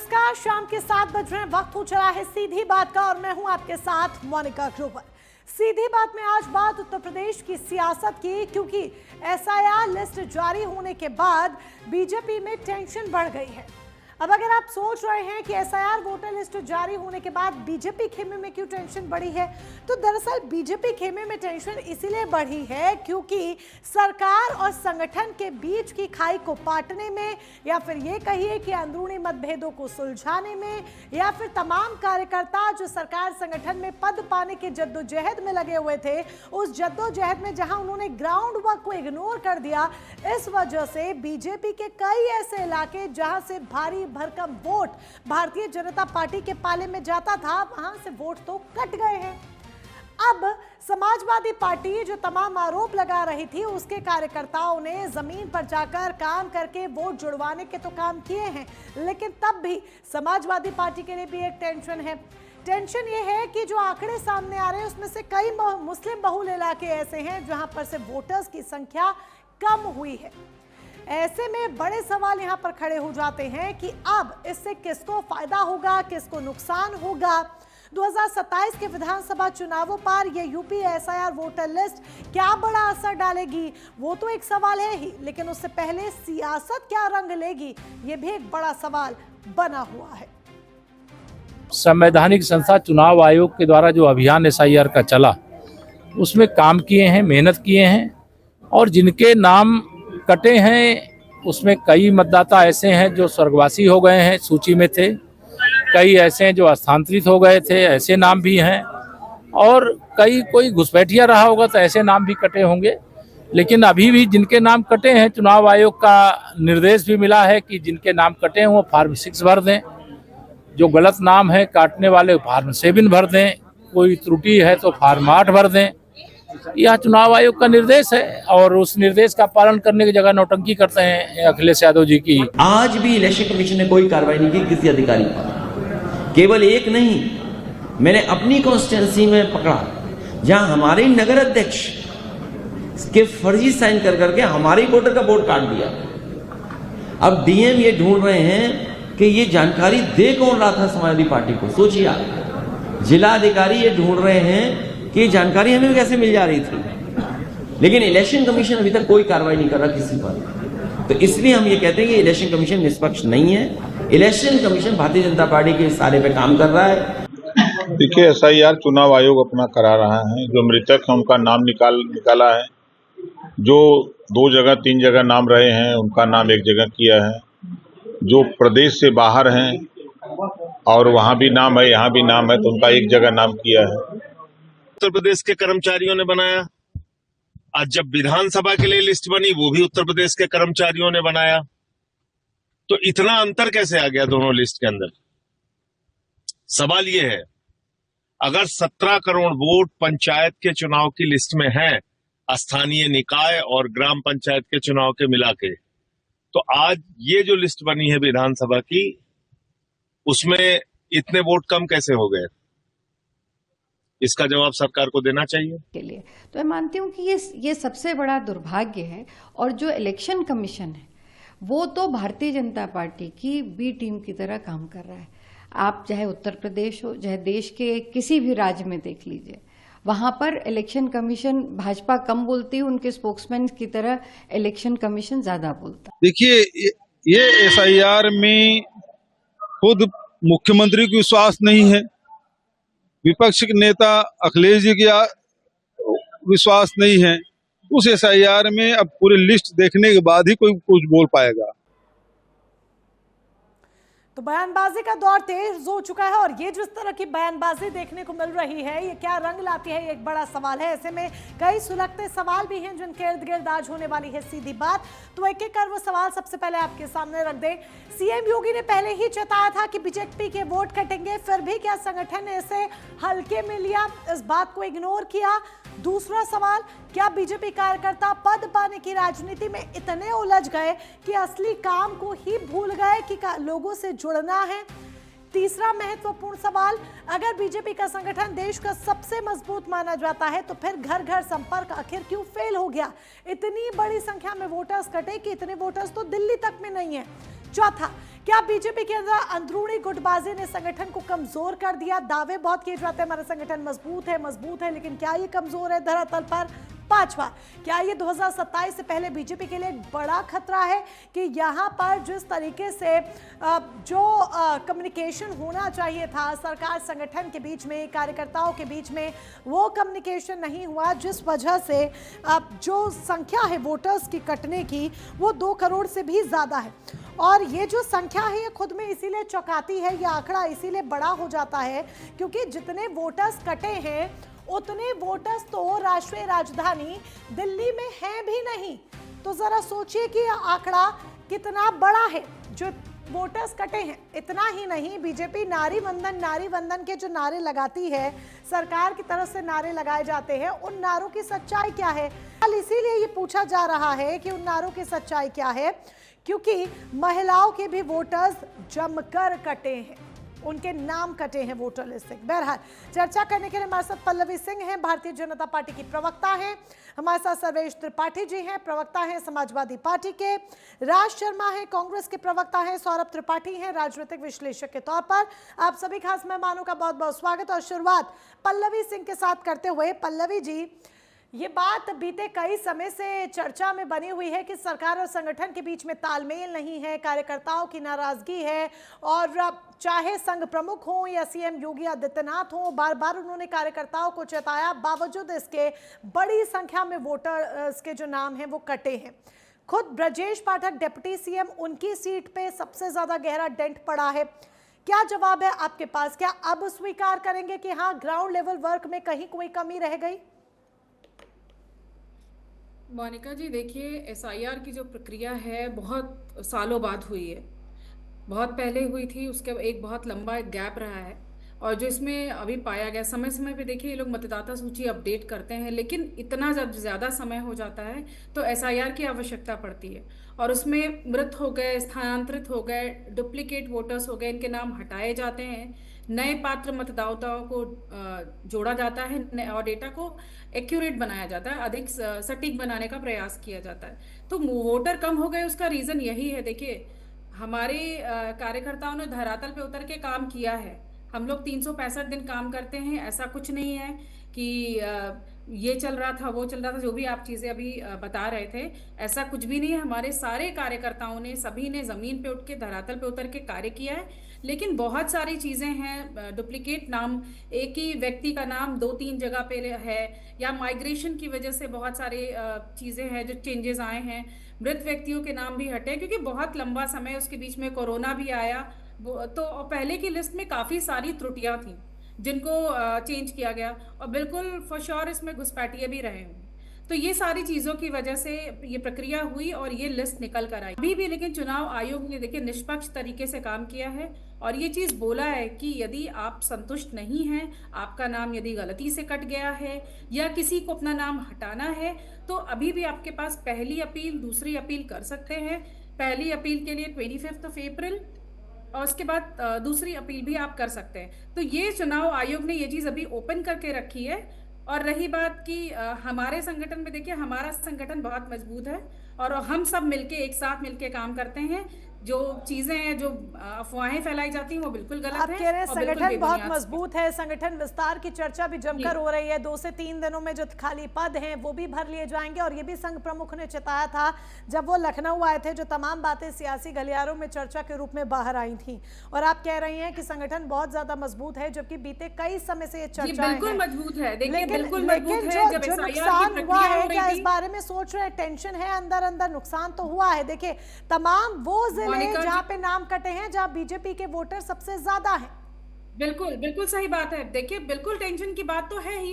नमस्कार, शाम के 7 बज रहे हैं, वक्त हो चला है सीधी बात का और मैं हूं आपके साथ मोनिका ग्रोवर। सीधी बात में आज बात उत्तर प्रदेश की सियासत की, क्योंकि एसआईआर लिस्ट जारी होने के बाद बीजेपी में टेंशन बढ़ गई है। अब अगर आप सोच रहे हैं कि एसआईआर वोटर लिस्ट जारी होने के बाद बीजेपी खेमे में क्यों टेंशन बढ़ी है, तो दरअसल बीजेपी खेमे में टेंशन इसीलिए बढ़ी है क्योंकि सरकार और संगठन के बीच की खाई को पाटने में, या फिर ये कहिए कि अंदरूनी मतभेदों को सुलझाने में, या फिर तमाम कार्यकर्ता जो सरकार संगठन में पद पाने के जद्दोजहद में लगे हुए थे, उस जद्दोजहद में जहां उन्होंने ग्राउंड वर्क को इग्नोर कर दिया, इस वजह से बीजेपी के कई ऐसे इलाके जहां से भारी भरकम वोट भारतीय जनता पार्टी के पाले में जाता था, वहां से वोट तो कट गए हैं। अब समाजवादी पार्टी जो तमाम आरोप लगा रही थी, उसके कार्यकर्ताओं ने जमीन पर जाकर काम करके वोट जुड़वाने के तो काम किए हैं, लेकिन तब भी समाजवादी पार्टी के लिए भी एक टेंशन है। टेंशन ये है कि जो आंकड़े सामने आ रहे हैं उसमें से कई मुस्लिम बहुल इलाके ऐसे हैं जहां पर से वोटर्स की संख्या कम हुई है। ऐसे में बड़े सवाल यहां पर खड़े हो जाते हैं कि अब इससे किसको फायदा होगा, किसको नुकसान होगा। 2027 के विधानसभा चुनावों पर यह यूपी एसआईआर वोटर लिस्ट क्या बड़ा असर डालेगी, वो तो एक सवाल है ही, लेकिन उससे पहले सियासत क्या रंग लेगी, ये भी एक बड़ा सवाल बना हुआ है। संवैधानिक संस्था चुनाव आयोग के द्वारा जो अभियान एसआईआर का चला, उसमें काम किए हैं, मेहनत किए हैं, और जिनके नाम कटे हैं उसमें कई मतदाता ऐसे हैं जो स्वर्गवासी हो गए हैं, सूची में थे, कई ऐसे हैं जो स्थानांतरित हो गए थे, ऐसे नाम भी हैं, और कोई घुसपैठिया रहा होगा तो ऐसे नाम भी कटे होंगे। लेकिन अभी भी जिनके नाम कटे हैं, चुनाव आयोग का निर्देश भी मिला है कि जिनके नाम कटे हैं वो फॉर्म 6 भर दें, जो गलत नाम है काटने वाले फॉर्म 7 भर दें, कोई त्रुटि है तो फॉर्म 8 भर दें। यह चुनाव आयोग का निर्देश है और उस निर्देश का पालन करने की जगह नौटंकी करते हैं अखिलेश यादव जी की। आज भी इलेक्शन कमीशन ने कोई कार्रवाई नहीं की किसी अधिकारी पर। केवल एक नहीं, मैंने अपनी कॉन्स्टिट्यूंसी में पकड़ा जहां हमारे नगर अध्यक्ष के फर्जी साइन कर करके हमारे वोटर का वोट काट दिया। अब डीएम ये ढूंढ रहे हैं कि ये जानकारी दे कौन रहा था समाजवादी पार्टी को। सोचिए आप, जिला अधिकारी ये ढूंढ रहे हैं कि जानकारी हमें कैसे मिल जा रही थी, लेकिन इलेक्शन कमीशन अभी तक कोई कार्रवाई नहीं कर रहा किसी पर। तो इसलिए हम ये कहते हैं कि इलेक्शन कमीशन निष्पक्ष नहीं है। Election commission Bharatiya Janata party के इशारे पे काम कर रहा है। देखिए, एसआईआर चुनाव आयोग अपना करा रहा है। जो मृतक है उनका नाम निकाला है, जो 2 जगह 3 जगह नाम रहे हैं उनका नाम एक जगह किया है, जो प्रदेश से बाहर हैं और वहां भी नाम है यहाँ भी नाम है तो उनका एक जगह नाम किया है। उत्तर प्रदेश के कर्मचारियों ने बनाया। आज जब विधानसभा के लिए लिस्ट बनी, वो भी उत्तर प्रदेश के कर्मचारियों ने बनाया। तो इतना अंतर कैसे आ गया दोनों लिस्ट के अंदर? सवाल ये है, अगर 17 करोड़ वोट पंचायत के चुनाव की लिस्ट में हैं, स्थानीय निकाय और ग्राम पंचायत के चुनाव के मिला के, तो आज ये जो लिस्ट बनी है विधानसभा की, उसमें इतने वोट कम कैसे हो गए? इसका जवाब सरकार को देना चाहिए के लिए। तो मैं मानती हूँ कि ये सबसे बड़ा दुर्भाग्य है। और जो इलेक्शन कमीशन है वो तो भारतीय जनता पार्टी की बी टीम की तरह काम कर रहा है। आप चाहे उत्तर प्रदेश हो, चाहे देश के किसी भी राज्य में देख लीजिए, वहां पर इलेक्शन कमीशन भाजपा कम बोलती है, उनके स्पोक्समैन की तरह इलेक्शन कमीशन ज्यादा बोलता है। देखिए, ये एसआईआर में खुद मुख्यमंत्री को विश्वास नहीं है, विपक्ष के नेता अखिलेश जी का विश्वास नहीं है। उस एसआईआर में अब पूरी लिस्ट देखने के बाद ही कोई कुछ बोल पाएगा। तो बयानबाजी का दौर तेज हो चुका है और ये जिस तरह की बयानबाजी देखने को मिल रही है, ये क्या रंग लाती है, ये एक बड़ा सवाल है। ऐसे में कई सुलगते सवाल भी हैं जिनके इर्द गिर्द आज होने वाली है सीधी बात। तो एक एक कर वो सवाल सबसे पहले आपके सामने रख दें। सीएम योगी ने पहले ही चेताया था कि बीजेपी के वोट कटेंगे, फिर भी क्या संगठन ने इसे हल्के में लिया, इस बात को इग्नोर किया? दूसरा सवाल, क्या बीजेपी कार्यकर्ता पद पाने की राजनीति में इतने उलझ गए कि असली काम को ही भूल गए कि लोगों से जुड़ना है? तीसरा महत्वपूर्ण सवाल, अगर बीजेपी का संगठन देश का सबसे मजबूत माना जाता है तो फिर घर घर संपर्क आखिर क्यों फेल हो गया? इतनी बड़ी संख्या में वोटर्स कटे कि इतने वोटर्स तो दिल्ली तक में नहीं है। चौथा, क्या बीजेपी के अंदर अंदरूनी गुटबाजी ने संगठन को कमजोर कर दिया? दावे बहुत किए जाते हैं हमारा संगठन मजबूत है, लेकिन क्या ये कमजोर है धरातल पर? पांचवा, क्या ये 2027 से पहले बीजेपी के लिए एक बड़ा खतरा है कि यहां पर जिस तरीके से जो कम्युनिकेशन होना चाहिए था सरकार संगठन के बीच में, कार्यकर्ताओं के बीच में, वो कम्युनिकेशन नहीं हुआ, जिस वजह से जो संख्या है वोटर्स की कटने की वो 2 करोड़ से भी ज्यादा है। और ये जो संख्या है ये खुद में इसीलिए चौंकाती है, ये आंकड़ा इसीलिए बड़ा हो जाता है क्योंकि जितने वोटर्स कटे हैं उतने वोटर्स तो राष्ट्रीय राजधानी दिल्ली में हैं भी नहीं। तो जरा सोचिए कि यह आंकड़ा कितना बड़ा है जो वोटर्स कटे हैं। इतना ही नहीं, बीजेपी नारी वंदन के जो नारे लगाती है, सरकार की तरफ से नारे लगाए जाते हैं, उन नारों की सच्चाई क्या है? कल इसीलिए ये पूछा जा रहा है कि उन नारों की सच्चाई क्या है, क्योंकि महिलाओं के भी वोटर्स जमकर कटे हैं, उनके नाम कटे हैं वोटर लिस्ट से। बहरहाल चर्चा करने के लिए हमारे साथ पल्लवी सिंह हैं, भारतीय जनता पार्टी की प्रवक्ता हैं, हमारे साथ सर्वेश त्रिपाठी जी हैं, प्रवक्ता हैं समाजवादी पार्टी के, राज शर्मा हैं, कांग्रेस के प्रवक्ता हैं, सौरभ त्रिपाठी हैं, राजनीतिक विश्लेषक के तौर पर। आप सभी खास मेहमानों का बहुत बहुत स्वागत। और शुरुआत पल्लवी सिंह के साथ करते हुए, पल्लवी जी, ये बात बीते कई समय से चर्चा में बनी हुई है कि सरकार और संगठन के बीच में तालमेल नहीं है, कार्यकर्ताओं की नाराजगी है, और चाहे संघ प्रमुख हों या सीएम योगी आदित्यनाथ हों, बार बार उन्होंने कार्यकर्ताओं को चेताया, बावजूद इसके बड़ी संख्या में वोटर्स के जो नाम हैं वो कटे हैं। खुद ब्रजेश पाठक डिप्टी सीएम, उनकी सीट पे सबसे ज्यादा गहरा डेंट पड़ा है। क्या जवाब है आपके पास? क्या अब स्वीकार करेंगे कि हाँ, ग्राउंड लेवल वर्क में कहीं कोई कमी रह गई? मोनिका जी, देखिए, एसआईआर की जो प्रक्रिया है बहुत सालों बाद हुई है, बहुत पहले हुई थी, उसके एक बहुत लंबा एक गैप रहा है, और जो इसमें अभी पाया गया, समय समय पे देखिए ये लोग मतदाता सूची अपडेट करते हैं, लेकिन इतना जब ज़्यादा समय हो जाता है तो एसआईआर की आवश्यकता पड़ती है, और उसमें मृत हो गए, स्थानांतरित हो गए, डुप्लीकेट वोटर्स हो गए, इनके नाम हटाए जाते हैं, नए पात्र मतदाताओं को जोड़ा जाता है और डेटा को एक्यूरेट बनाया जाता है, अधिक सटीक बनाने का प्रयास किया जाता है। तो वोटर कम हो गए, उसका रीज़न यही है। देखिए, हमारे कार्यकर्ताओं ने धरातल पे उतर के काम किया है। हम लोग 365 दिन काम करते हैं, ऐसा कुछ नहीं है कि ये चल रहा था, वो चल रहा था, जो भी आप चीज़ें अभी बता रहे थे, ऐसा कुछ भी नहीं है। हमारे सारे कार्यकर्ताओं ने, सभी ने ज़मीन पे उठ के, धरातल पे उतर के कार्य किया है, लेकिन बहुत सारी चीज़ें हैं, डुप्लीकेट नाम, एक ही व्यक्ति का नाम 2-3 जगह पे है, या माइग्रेशन की वजह से बहुत सारे चीज़ें हैं जो चेंजेस आए हैं, मृत व्यक्तियों के नाम भी हटे, क्योंकि बहुत लंबा समय, उसके बीच में कोरोना भी आया, तो पहले की लिस्ट में काफ़ी सारी त्रुटियां थी जिनको चेंज किया गया, और बिल्कुल फॉर श्योर इसमें घुसपैठिए भी रहे होंगे। तो ये सारी चीज़ों की वजह से ये प्रक्रिया हुई और ये लिस्ट निकल कर आई। अभी भी लेकिन चुनाव आयोग ने, देखिए, निष्पक्ष तरीके से काम किया है और ये चीज़ बोला है कि यदि आप संतुष्ट नहीं हैं, आपका नाम यदि गलती से कट गया है या किसी को अपना नाम हटाना है, तो अभी भी आपके पास पहली अपील, दूसरी अपील कर सकते हैं। पहली अपील के लिए 25 अप्रैल और उसके बाद दूसरी अपील भी आप कर सकते हैं। तो ये चुनाव आयोग ने ये चीज़ अभी ओपन करके रखी है। और रही बात कि हमारे संगठन में, देखिए, हमारा संगठन बहुत मजबूत है और हम सब मिलके, एक साथ मिलके काम करते हैं। जो चीजें हैं, जो अफवाहें फैलाई जाती हैं, वो बिल्कुल गलत है। आप कह रहे हैं संगठन बहुत मजबूत है, संगठन विस्तार की चर्चा भी जमकर हो रही है, 2 से 3 दिनों में जो खाली पद हैं वो भी भर लिए जाएंगे, और ये भी संघ प्रमुख ने चेताया था जब वो लखनऊ आए थे, जो तमाम बातें सियासी गलियारों में चर्चा के रूप में बाहर आई थी। और आप कह रही हैं कि संगठन बहुत ज्यादा मजबूत है, जबकि बीते कई समय से ये चर्चा बिल्कुल मजबूत है। देखिए, बिल्कुल लेकिन जो नुकसान हुआ है, क्या इस बारे में सोच रहे हैं? टेंशन है अंदर अंदर, नुकसान तो हुआ है। देखिए, तमाम वो जिले जहां पे नाम कटे हैं, जहां बीजेपी के वोटर सबसे ज्यादा हैं। बिल्कुल बिल्कुल सही बात है। देखिए, बिल्कुल टेंशन की बात तो है ही,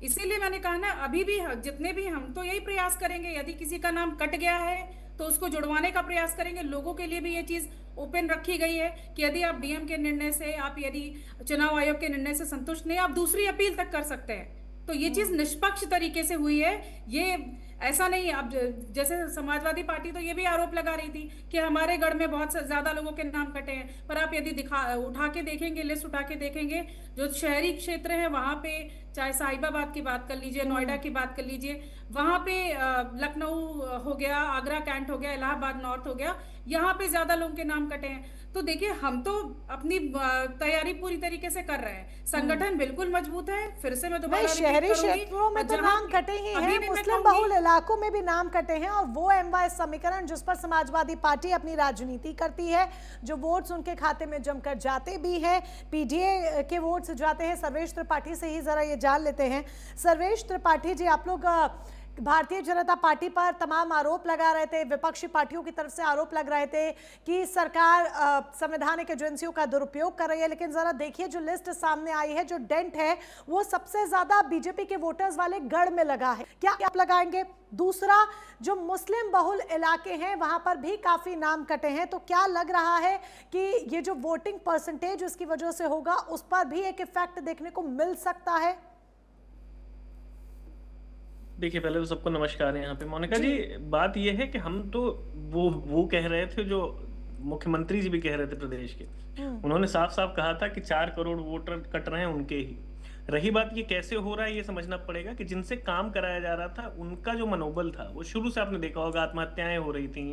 इसीलिए मैंने कहा ना, अभी भी जितने भी, हम तो यही प्रयास करेंगे, यदि किसी का नाम कट गया है तो उसको जुड़वाने का प्रयास करेंगे। लोगों के लिए भी ये चीज ओपन रखी गई है कि यदि आप डीएम के निर्णय से, आप यदि चुनाव आयोग के निर्णय से संतुष्ट नहीं, आप दूसरी अपील तक कर सकते हैं। तो ये चीज निष्पक्ष तरीके से हुई है। ये ऐसा नहीं, अब जैसे समाजवादी पार्टी तो ये भी आरोप लगा रही थी कि हमारे गढ़ में बहुत ज्यादा लोगों के नाम कटे हैं, पर आप यदि उठा के देखेंगे, लिस्ट उठा के देखेंगे, जो शहरी क्षेत्र है वहां पे चाहे साहिबाबाद की बात कर लीजिए, नोएडा की बात कर लीजिए, वहां पे लखनऊ हो गया, आगरा कैंट हो गया, इलाहाबाद नॉर्थ हो गया, यहाँ पे ज्यादा लोगों के नाम कटे हैं। तो देखिए, हम तो अपनी तैयारी पूरी तरीके से कर रहे हैं, संगठन बिल्कुल मजबूत है। फिर से मैं दोबारा भाई, शहरी क्षेत्रों में तो नाम कटे ही हैं, मुस्लिम बहुल इलाकों में भी नाम कटे हैं, और वो MY समीकरण जिस पर समाजवादी पार्टी अपनी राजनीति करती है, जो वोट्स उनके खाते में जमकर जाते भी हैं, PDA के वोट्स जाते हैं। सर्वेश त्रिपाठी से ही जरा ये जान लेते हैं। सर्वेश त्रिपाठी जी, आप लोग भारतीय जनता पार्टी पर तमाम आरोप लगा रहे थे, विपक्षी पार्टियों की तरफ से आरोप लग रहे थे कि सरकार संवैधानिक एजेंसियों का दुरुपयोग कर रही है, लेकिन जरा देखिए जो लिस्ट सामने आई है, जो डेंट है वो सबसे ज्यादा बीजेपी के वोटर्स वाले गढ़ में लगा है। क्या आप लगाएंगे? दूसरा, जो मुस्लिम बहुल इलाके हैं वहां पर भी काफी नाम कटे हैं, तो क्या लग रहा है कि ये जो वोटिंग परसेंटेज इसकी वजह से होगा, उस पर भी एक इफेक्ट देखने को मिल सकता है? देखिए, पहले तो सबको नमस्कार है यहाँ पे। मोनिका जी, बात ये है कि हम तो वो कह रहे थे, जो मुख्यमंत्री जी भी कह रहे थे प्रदेश के, उन्होंने साफ साफ कहा था कि 4 करोड़ वोटर कट रहे हैं उनके ही। रही बात ये कैसे हो रहा है, ये समझना पड़ेगा कि जिनसे काम कराया जा रहा था उनका जो मनोबल था, वो शुरू से आपने देखा होगा, आत्महत्याएं हो रही थी,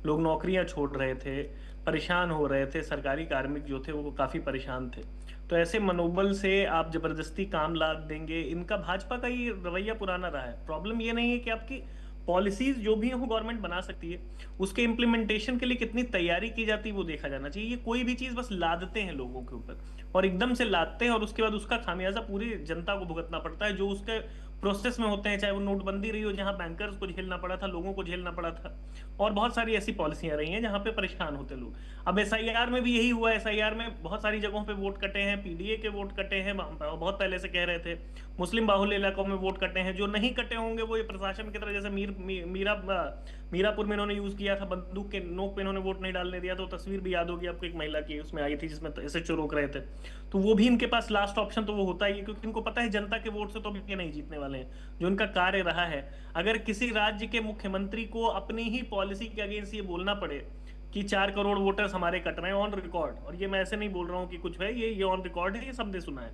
लोग नौकरियां छोड़ रहे थे, परेशान हो रहे थे, सरकारी कार्मिक जो थे वो काफी परेशान थे। तो ऐसे मनोबल से आप जबरदस्ती काम ला देंगे, इनका भाजपा का ये रवैया पुराना रहा है। प्रॉब्लम ये नहीं है कि आपकी पॉलिसीज जो भी हो गवर्नमेंट बना सकती है, उसके इम्प्लीमेंटेशन के लिए कितनी तैयारी की जाती है वो देखा जाना चाहिए। ये कोई भी चीज बस लादते हैं लोगों के ऊपर, और एकदम से लादते हैं, और उसके बाद उसका खामियाजा पूरी जनता को भुगतना पड़ता है, जो उसके प्रोसेस में होते हैं। चाहे वो नोटबंदी रही हो, जहां बैंकर्स को झेलना पड़ा था, लोगों को झेलना पड़ा था, और बहुत सारी ऐसी पॉलिसियां रही हैं जहां पे परेशान होते लोग। अब SIR में भी यही हुआ। SIR में बहुत सारी जगहों पे वोट कटे हैं, PDA के वोट कटे हैं, बहुत पहले से कह रहे थे। मुस्लिम बाहुल्य इलाकों में वोट कटे हैं। जो नहीं कटे होंगे वो ये प्रशासन की तरह, जैसे मीरापुर में इन्होंने यूज किया था, बंदूक के नोक पे इन्होंने वोट नहीं डालने दिया। तो तस्वीर भी याद होगी आपको, एक महिला की उसमें आई थी जिसमें SHO रोक रहे थे। तो वो भी इनके पास लास्ट ऑप्शन तो वो होता ही है, क्योंकि इनको पता है जनता के वोट से तो ये नहीं जीतने वाले हैं। जो इनका कार्य रहा है, अगर किसी राज्य के मुख्यमंत्री को अपनी ही पॉलिसी के अगेंस्ट ये बोलना पड़े कि 4 करोड़ वोटर्स हमारे कट रहे हैं ऑन रिकॉर्ड, और ये मैं ऐसे नहीं बोल रहा हूँ कि कुछ है, ये ऑन रिकॉर्ड है, ये सबने सुना है।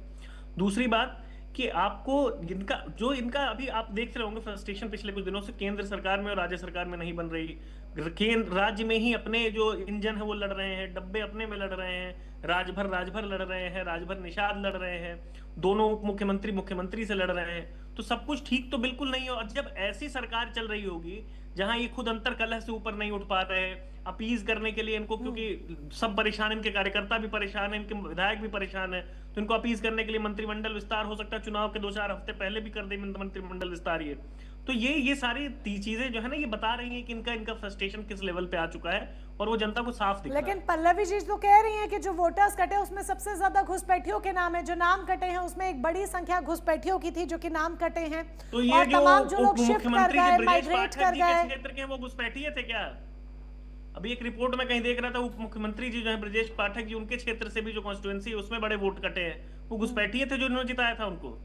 दूसरी बात कि आपको इनका अभी आप देख रहे होंगे फ्रस्ट्रेशन पिछले कुछ दिनों से, केंद्र सरकार में और राज्य सरकार में नहीं बन रही। केंद्र राज्य में ही अपने जो इंजन है वो लड़ रहे हैं, डब्बे अपने में लड़ रहे हैं, राजभर लड़ रहे हैं, राजभर निषाद लड़ रहे हैं, दोनों उप मुख्यमंत्री से लड़ रहे हैं। तो सब कुछ ठीक तो बिल्कुल नहीं है। और जब ऐसी सरकार चल रही होगी जहां ये खुद अंतर कलह से ऊपर नहीं उठ पा रहे हैं, अपीज करने के लिए इनको, क्योंकि सब परेशान, इनके कार्यकर्ता भी परेशान है, इनके विधायक भी परेशान है, तो इनको अपीज करने के लिए मंत्रिमंडल विस्तार हो सकता है, चुनाव के 2-4 हफ्ते पहले भी कर दे मंत्रिमंडल विस्तार। ये तो ये सारी चीजें जो है ना, ये बता रही हैं कि इनका फ्रस्ट्रेशन किस लेवल पे आ चुका है, और वो जनता को साफ दिख रहा है। लेकिन पल्लवी जी तो कह रही हैं कि जो वोटर्स कटे उसमें सबसे ज्यादा घुसपैठियों के नाम है, जो नाम कटे हैं उसमें एक बड़ी संख्या घुसपैठियों की थी जो कि नाम कटे हैं। तो ये और तमाम जो लोग शिफ्ट कर गए, माइग्रेट कर गए, क्षेत्र के वो घुसपैठिए थे क्या? अभी एक रिपोर्ट में कहीं देख रहा था, उप मुख्यमंत्री जी जो है ब्रजेश पाठक जी, उनके क्षेत्र से भी जो कॉन्स्टिट्यूएंसी है उसमें बड़े वोट कटे हैं, वो घुसपैठिए थे जो इन्होंने जिताया था उनको।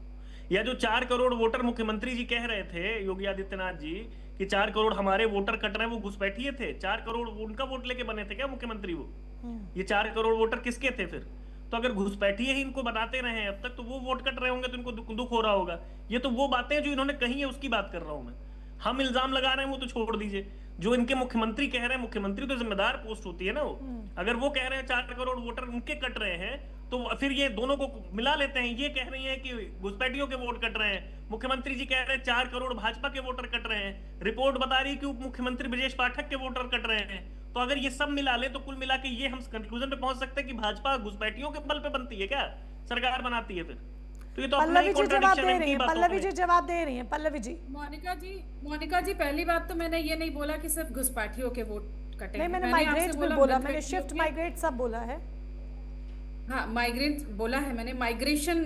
या जो 4 करोड़ वोटर मुख्यमंत्री जी कह रहे थे, योगी आदित्यनाथ जी, कि 4 करोड़ हमारे वोटर कट रहे हैं, वो घुसपैठिए थे। 4 करोड़ उनका वोट लेके बने थे क्या मुख्यमंत्री वो? ये 4 करोड़ वोटर किसके थे फिर? तो अगर घुसपैठिए ही इनको बनाते रहे अब तक, तो वो वोट कट रहे होंगे तो इनको दुख हो रहा होगा। ये तो वो बातें जो इन्होंने कही है उसकी बात कर रहा हूं मैं। हम इल्जाम लगा रहे हैं वो तो छोड़ दीजिए, जो इनके मुख्यमंत्री कह रहे हैं, मुख्यमंत्री तो जिम्मेदार पोस्ट होती है ना वो। अगर वो कह रहे हैं 4 करोड़ वोटर उनके कट रहे हैं, तो फिर ये दोनों को मिला लेते हैं। ये कह रही हैं कि घुसपैठियों के वोट कट रहे हैं, मुख्यमंत्री जी कह रहे हैं 4 करोड़ भाजपा के वोटर कट रहे हैं, रिपोर्ट बता रही है कि उप मुख्यमंत्री ब्रजेश पाठक के वोटर कट रहे हैं। तो अगर ये सब मिला ले तो कुल मिला के ये हम कंक्लूजन पे पहुंच सकते हैं कि भाजपा घुसपैठियों के बल पे बनती है क्या, सरकार बनाती है फिर? तो ये तो पल्लवी जी जवाब दे रही हैं, पल्लवी जी जवाब दे रही हैं। पल्लवी जी, मोनिका जी, पहली बात तो मैंने ये नहीं बोला कि सिर्फ घुसपैठियों के वोट कटे। नहीं, मैंने माइग्रेट भी बोला, मैंने शिफ्ट माइग्रेट सब बोला है। हाँ, माइग्रेट बोला है मैंने। माइग्रेशन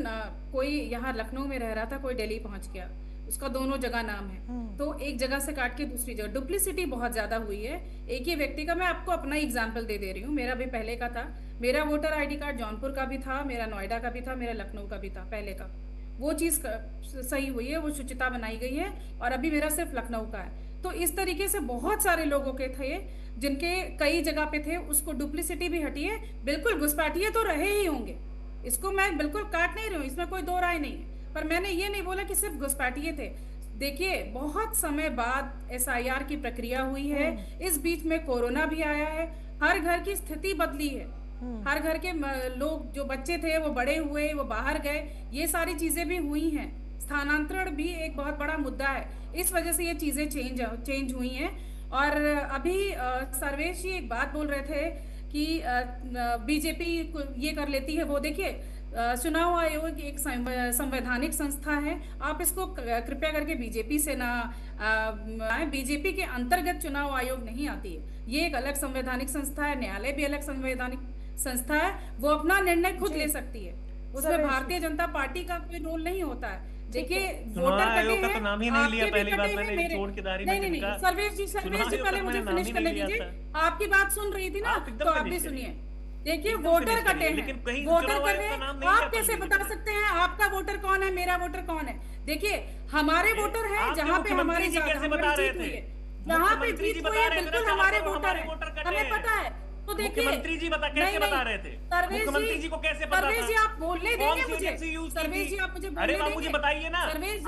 कोई यहाँ लखनऊ में रह रहा था, कोई दिल्ली पहुंच गया, उसका दोनों जगह नाम है, तो एक जगह से काट के दूसरी जगह। डुप्लिसिटी बहुत ज्यादा हुई है एक ही व्यक्ति का। मैं आपको अपना एग्जांपल दे रही हूँ। मेरा भी पहले का था, मेरा वोटर ID कार्ड जौनपुर का भी था, मेरा नोएडा का भी था, मेरा लखनऊ का भी था पहले का। वो चीज सही हुई है, वो शुचिता बनाई गई है, और अभी मेरा सिर्फ लखनऊ का है। तो इस तरीके से बहुत सारे लोगों के थे जिनके कई जगह पे थे, उसको डुप्लिसिटी भी हटी है। बिल्कुल घुसपैठिए तो रहे ही होंगे, इसको मैं बिल्कुल काट नहीं रही हूँ, इसमें कोई दो राय नहीं है। पर मैंने ये नहीं बोला कि सिर्फ घुसपैठिए थे। देखिए, बहुत समय बाद एसआईआर की प्रक्रिया हुई है, इस बीच में कोरोना भी आया है, हर घर की स्थिति बदली है, हर घर के लोग, जो बच्चे थे वो बड़े हुए, वो बाहर गए, ये सारी चीजें भी हुई हैं। स्थानांतरण भी एक बहुत बड़ा मुद्दा है, इस वजह से ये चीजें चेंज हुई हैं। और अभी सर्वेश जी एक बात बोल रहे थे कि बीजेपी ये कर लेती है, वो देखिए, चुनाव आयोग एक संवैधानिक संस्था है, आप इसको कृपया करके बीजेपी से ना बीजेपी के अंतर्गत चुनाव आयोग नहीं आती है, ये एक अलग संवैधानिक संस्था है, न्यायालय भी अलग संवैधानिक संस्था है, वो अपना निर्णय खुद ले सकती है, उसमें भारतीय जनता पार्टी का कोई रोल नहीं होता है। देखिए, वोटर कटे हैं, तो नाम ही नहीं लिया, पहली बात मैंने छोड़ के दारी में नहीं, सर्वेश जी पहले मुझे फिनिश करने दीजिए, आपकी बात सुन रही थी ना, तो आप भी सुनिए। देखिए, वोटर कटे हैं, वोटर कटे हैं, आप कैसे बता सकते हैं आपका वोटर कौन है, मेरा वोटर कौन है? देखिए, हमारे वोटर हैं जहाँ पे हमारी जीत हुई है, जहाँ पे जीत हुई है, बिल्कुल हमारे वोटर है, हमें पता है। तो देखिए, मुख्यमंत्री जी कैसे बता रहे थे? मुख्यमंत्री जी को कैसे पता था? सर्वेश जी आप बोलने देंगे मुझे? सर्वेश जी आप मुझे बोलने देंगे? अरे आप मुझे बताइए ना,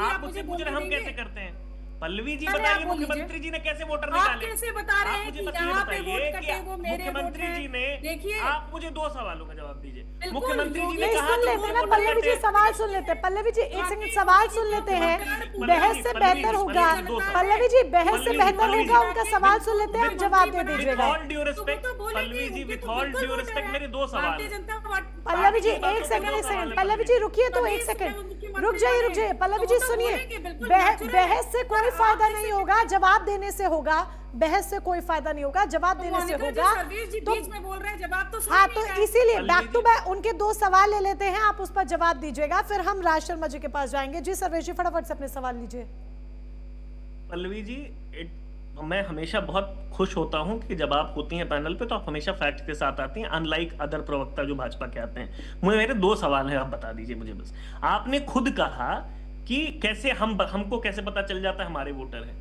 आप मुझसे पूछ रहे हम कैसे करते हैं? पल्लवी जी बताइए, मुख्यमंत्री जी ने कैसे वोटर निकाले? आप कैसे बता रहे हैं कि यहाँ पे वोट कटे वो मेरे वोट मुख्यमंत्री जी ने, देखिए, आप मुझे 2 सवालों का जवाब दीजिए। मुख्यमंत्री जी ने सुन लेते ना, पल्लवी जी सवाल सुन लेते, पल्लवी जी एक सेकंड सवाल सुन लेते हैं, बहस से बेहतर होगा, पल्लवी जी बहस से बेहतर होगा, उनका सवाल सुन लेते हैं, आप जवाब दे दीजिएगा। Pallavi ji with all due respect मेरे 2 सवाल। पल्लवी जी एक सेकंड, पल्लवी जी रुकिए तो एक सेकंड, रुक जाइए, पल्लवी जी सुनिए, बहस से कोई फायदा नहीं होगा, जवाब देने से होगा, बहस से कोई फायदा नहीं होगा, जवाब देने से होगा। तो बीच में बोल रहे हैं, जवाब तो हाँ, तो इसीलिए बैक टू बैक उनके 2 सवाल ले लेते हैं, आप उस पर जवाब दीजिएगा, फिर हम राज शर्मा जी के पास जाएंगे। जी सर्वेश जी फटाफट से अपने सवाल लीजिए। पल्लवी जी, मैं हमेशा बहुत खुश होता हूं कि जब आप होती हैं पैनल पे तो आप हमेशा फैक्ट के साथ आती हैं, अनलाइक अदर प्रवक्ता जो भाजपा के आते हैं। मेरे 2 सवाल हैं, आप बता दीजिए मुझे बस। आपने खुद कहा कि कैसे हमको कैसे पता चल जाता है हमारे वोटर हैं?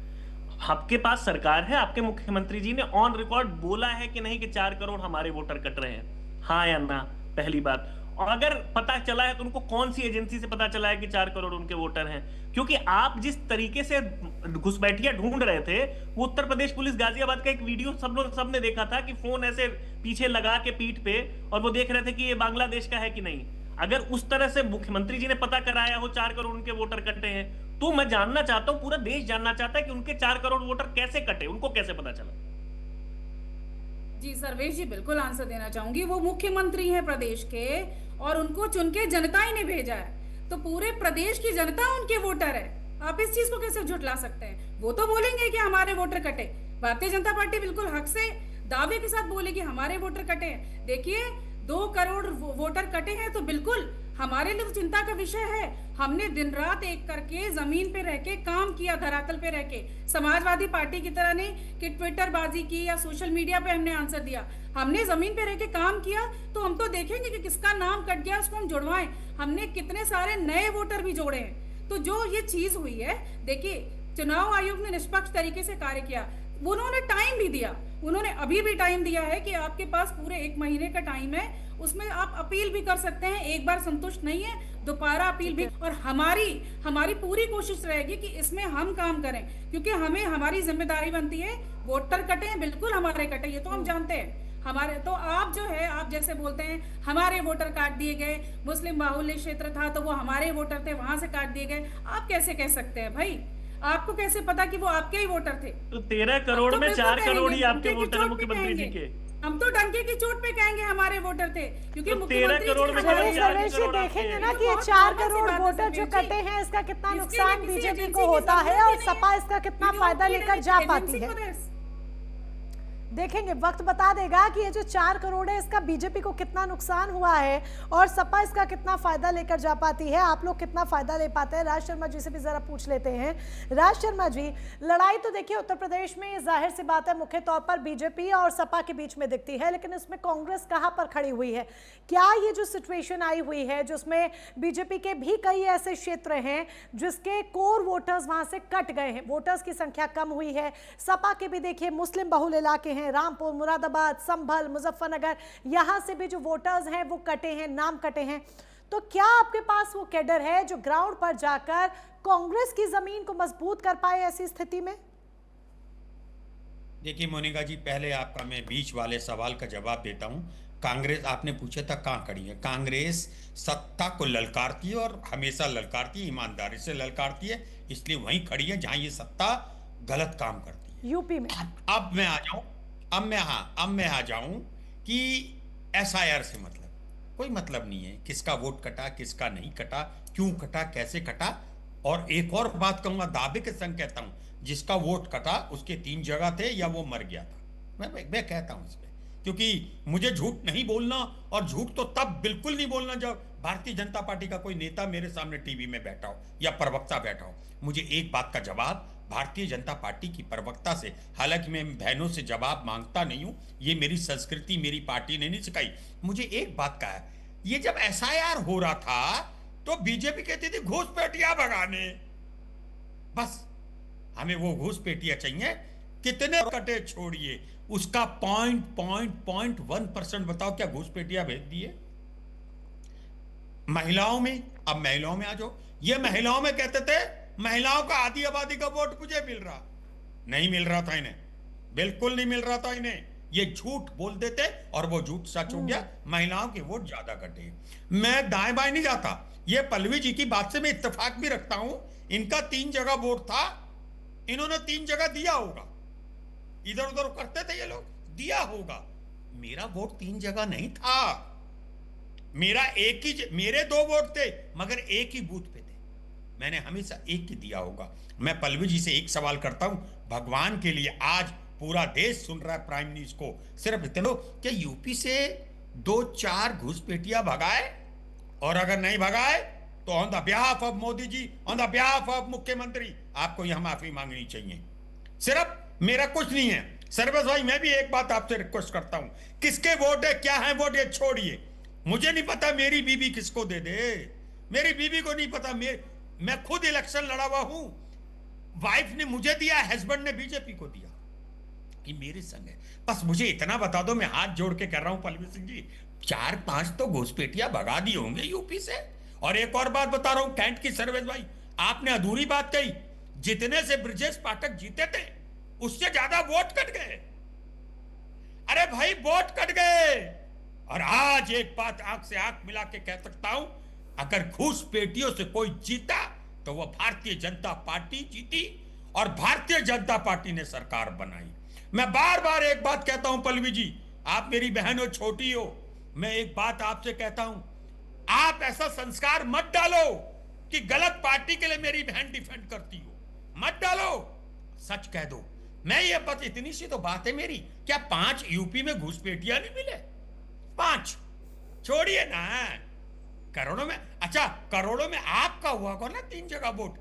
आपके पास सरकार है, आपके मुख्यमंत्री जी ने ऑन रिकॉर्ड बोला है कि नहीं कि 4 करोड़ हमारे वोटर कट रहे हैं, हाँ या ना? पहली बात। और अगर पता चला है तो उनको कौन सी एजेंसी से पता चला है कि 4 करोड़ उनके वोटर हैं? क्योंकि आप जिस तरीके से घुसपैठिया ढूंढ रहे थे, वो उत्तर प्रदेश पुलिस गाजियाबाद का एक वीडियो सबने देखा था कि फोन ऐसे पीछे लगा के पीठ पे, और वो देख रहे थे कि ये बांग्लादेश का है कि नहीं। अगर उस तरह से मुख्यमंत्री जी ने पता कराया हो 4 करोड़ उनके वोटर कटे हैं, तो मैं जानना चाहता हूं, पूरा देश जानना चाहता है कि उनके 4 करोड़ वोटर कैसे कटे, उनको कैसे पता चला? जी सर्वेश जी, बिल्कुल आंसर देना चाहूंगी। वो मुख्यमंत्री हैं प्रदेश के, और उनको चुन के जनता ही ने भेजा है, तो पूरे प्रदेश की जनता उनके वोटर है। आप इस चीज को कैसे झुठला सकते हैं? वो तो बोलेंगे कि हमारे वोटर कटे, भारतीय जनता पार्टी बिल्कुल हक से दावे के साथ बोलेगी हमारे वोटर कटे हैं। देखिए, 2 करोड़ वोटर कटे हैं तो बिल्कुल हमारे लिए तो चिंता का विषय है। हमने दिन रात एक करके जमीन पे रह के काम किया, धरातल पे रह के, समाजवादी पार्टी की तरह नहीं कि ट्विटर बाजी की या सोशल मीडिया पे हमने आंसर दिया, हमने जमीन पे रह के काम किया। तो हम तो देखेंगे कि किसका नाम कट गया, उसको हम जुड़वाएं। हमने कितने सारे नए वोटर भी जोड़े हैं। तो जो ये चीज हुई है, देखिए, चुनाव आयोग ने निष्पक्ष तरीके से कार्य किया, उन्होंने टाइम भी दिया, उन्होंने अभी भी टाइम दिया है कि आपके पास पूरे 1 महीने का टाइम है, उसमें आप अपील भी कर सकते हैं। एक बार संतुष्ट नहीं है, दोबारा अपील भी। और हमारी पूरी कोशिश रहेगी कि इसमें हम काम करें, क्योंकि हमें हमारी जिम्मेदारी बनती है। वोटर कटे हैं, बिल्कुल हमारे कटे, ये तो हम जानते हैं हमारे। तो आप जो है, आप जैसे बोलते हैं हमारे वोटर काट दिए गए, मुस्लिम बाहुल्य क्षेत्र था तो वो हमारे वोटर थे, वहां से काट दिए गए, आप कैसे कह सकते हैं भाई? आपको कैसे पता कि वो आपके ही वोटर थे? तो 13 करोड़ में 4 करोड़ ही आपके वोटर हैं मुख्यमंत्री जी के। हम तो डंके की चोट पे कहेंगे हमारे वोटर थे, क्योंकि तो 13 करोड़ में सर्वेश जी देखेंगे ना कि ये 4 करोड़ वोटर जो कटे हैं, इसका कितना नुकसान बीजेपी को होता है और सपा इसका कितना फायदा लेकर जा पाती है। देखेंगे, वक्त बता देगा कि ये जो 4 करोड़ है इसका बीजेपी को कितना नुकसान हुआ है और सपा इसका कितना फायदा लेकर जा पाती है, आप लोग कितना फायदा ले पाते हैं। राज शर्मा जी से भी जरा पूछ लेते हैं। राज शर्मा जी, लड़ाई तो देखिए उत्तर प्रदेश में जाहिर सी बात है मुख्य तौर पर बीजेपी और सपा के बीच में दिखती है, लेकिन इसमें कांग्रेस कहां पर खड़ी हुई है? क्या ये जो सिचुएशन आई हुई है जिसमें बीजेपी के भी कई ऐसे क्षेत्र हैं जिसके कोर वोटर्स वहां से कट गए हैं, वोटर्स की संख्या कम हुई है, सपा के भी देखिए मुस्लिम बहुल इलाके हैं, रामपुर, मुरादाबाद, संभल, मुजफ्फरनगर, यहां से भी जो वोटर्स हैं वो कटे हैं, नाम कटे हैं, तो क्या आपके पास वो कैडर है जो ग्राउंड पर जाकर कांग्रेस की जमीन को मजबूत कर पाए ऐसी स्थिति में? देखिए मोनिका जी, पहले आपका मैं बीच वाले सवाल का जवाब देता हूं। कांग्रेस, आपने पूछा था कहाँ खड़ी है। कांग्रेस सत्ता को ललकारती है और हमेशा ललकारती है, ईमानदारी से ललकारती है, इसलिए वहीं खड़ी है जहां ये सत्ता गलत काम करती है। यूपी में अब मैं आ जाऊं कि एसआईआर से मतलब कोई मतलब नहीं है, किसका वोट कटा, किसका नहीं कटा, क्यों कटा, कैसे कटा। और एक और बात कहूंगा, दावे के संग कहता हूं, जिसका वोट कटा उसके 3 जगह थे या वो मर गया था। मैं कहता हूं इसमें, क्योंकि मुझे झूठ नहीं बोलना, और झूठ तो तब बिल्कुल नहीं बोलना जब भारतीय जनता पार्टी का कोई नेता मेरे सामने टीवी में बैठा हो या प्रवक्ता बैठा हो। मुझे एक बात का जवाब भारतीय जनता पार्टी की प्रवक्ता से, हालांकि मैं बहनों से जवाब मांगता नहीं हूं, ये मेरी संस्कृति मेरी पार्टी ने नहीं सिखाई। मुझे एक बात का है, ये जब एसआईआर हो रहा था तो बीजेपी कहती थी घूसपैठिया भगाने, बस हमें वो घूसपैठिया चाहिए। कितने कटे छोड़िए, उसका 0.1% बताओ क्या घूसपैठिया भेज दिए महिलाओं में। अब महिलाओं में आ जाओ, ये महिलाओं में कहते थे महिलाओं का आधी आबादी का वोट मुझे मिल रहा, नहीं मिल रहा था इन्हें, बिल्कुल नहीं मिल रहा था इन्हें। ये झूठ बोल देते और वो झूठ सच हो गया, महिलाओं के वोट ज्यादा कटे। मैं दाएं बाएं नहीं जाता, ये पल्लवी जी की बात से मैं इत्तेफाक भी रखता हूं। इनका 3 जगह वोट था, इन्होंने 3 जगह दिया होगा, इधर उधर करते थे ये लोग, दिया होगा। मेरा वोट 3 जगह नहीं था, मेरा मेरे 2 वोट थे मगर एक ही बूथ पे थे, मैंने हमेशा एक ही दिया होगा। मैं पल्लवी जी से एक सवाल करता हूं, भगवान के लिए आज पूरा देश सुन रहा है प्राइम न्यूज को, सिर्फ इतने क्या यूपी से 2-4 घुसपैठिया भगाए? और अगर नहीं भगाए तो on the behalf of Modi ji, on the behalf of मुख्यमंत्री, आपको यहां माफी मांगनी चाहिए। सिर्फ मेरा कुछ नहीं है। सर्वेश भाई, मैं भी एक बात आपसे रिक्वेस्ट करता हूं, किसके वोट है क्या है वोट ये छोड़िए, मुझे नहीं पता मेरी बीबी किसको दे दे, मेरी बीबी को नहीं पता। मैं खुद इलेक्शन लड़ा हुआ हूं, वाइफ ने मुझे दिया, हस्बैंड ने बीजेपी को दिया, कि मेरे संग है। बस मुझे इतना बता दो, मैं हाथ जोड़ के कर रहा हूं पल्लवी सिंह जी, 4-5 तो घुसपैठिया भगा दिए होंगे यूपी से। और एक और बात बता रहा हूं कैंट की, सर्वेश भाई आपने अधूरी बात कही, जितने से ब्रजेश पाठक जीते थे उससे ज्यादा वोट कट गए। अरे भाई वोट कट गए। और आज एक बात आंख से आंख मिला के कह सकता हूं, अगर घुसपैठियों से कोई जीता तो वह भारतीय जनता पार्टी जीती, और भारतीय जनता पार्टी ने सरकार बनाई। मैं बार बार एक बात कहता हूं पल्लवी जी, आप मेरी बहन हो, छोटी हो, मैं एक बात आपसे कहता हूं, आप ऐसा संस्कार मत डालो कि गलत पार्टी के लिए मेरी बहन डिफेंड करती हो, मत डालो, सच कह दो। मैं ये बस इतनी सी तो बात है मेरी, क्या 5 यूपी में घुसपैठिया नहीं मिले? 5 छोड़िए ना, करोड़ों में, अच्छा करोड़ों में आपका हुआ होगा ना 3 जगह वोट।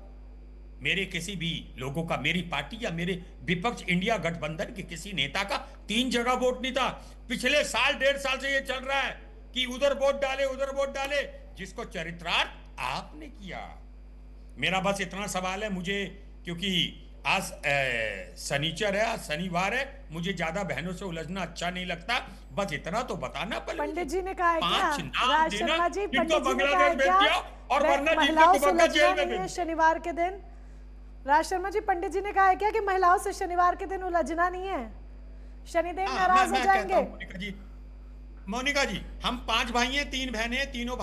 मेरे किसी भी लोगों का, मेरी पार्टी या मेरे विपक्ष इंडिया गठबंधन के किसी नेता का 3 जगह वोट नहीं था। पिछले साल 1.5 साल से ये चल रहा है कि उधर वोट डाले उधर वोट डाले, जिसको चरितार्थ आपने किया। मेरा बस इतना सवाल है मुझे, क्योंकि आज शनिचर है, आज शनिवार है, मुझे ज्यादा बहनों से उलझना अच्छा नहीं लगता, बस इतना तो बताना। पंडित जी ने कहा है क्या, राज शर्मा जी, पंडित जी ने कहा बांग्लादेश भेज दिया और वरना महिलाओं से जिनको जेल में उलझना शनिवार के दिन। राज शर्मा जी, पंडित जी ने कहा है क्या कि महिलाओं से शनिवार के दिन उलझना नहीं है, शनिदेव नाराज हो जाएंगे? मोनिका जी, हम 5 भाई हैं, 3 बहनें हैं, तीनों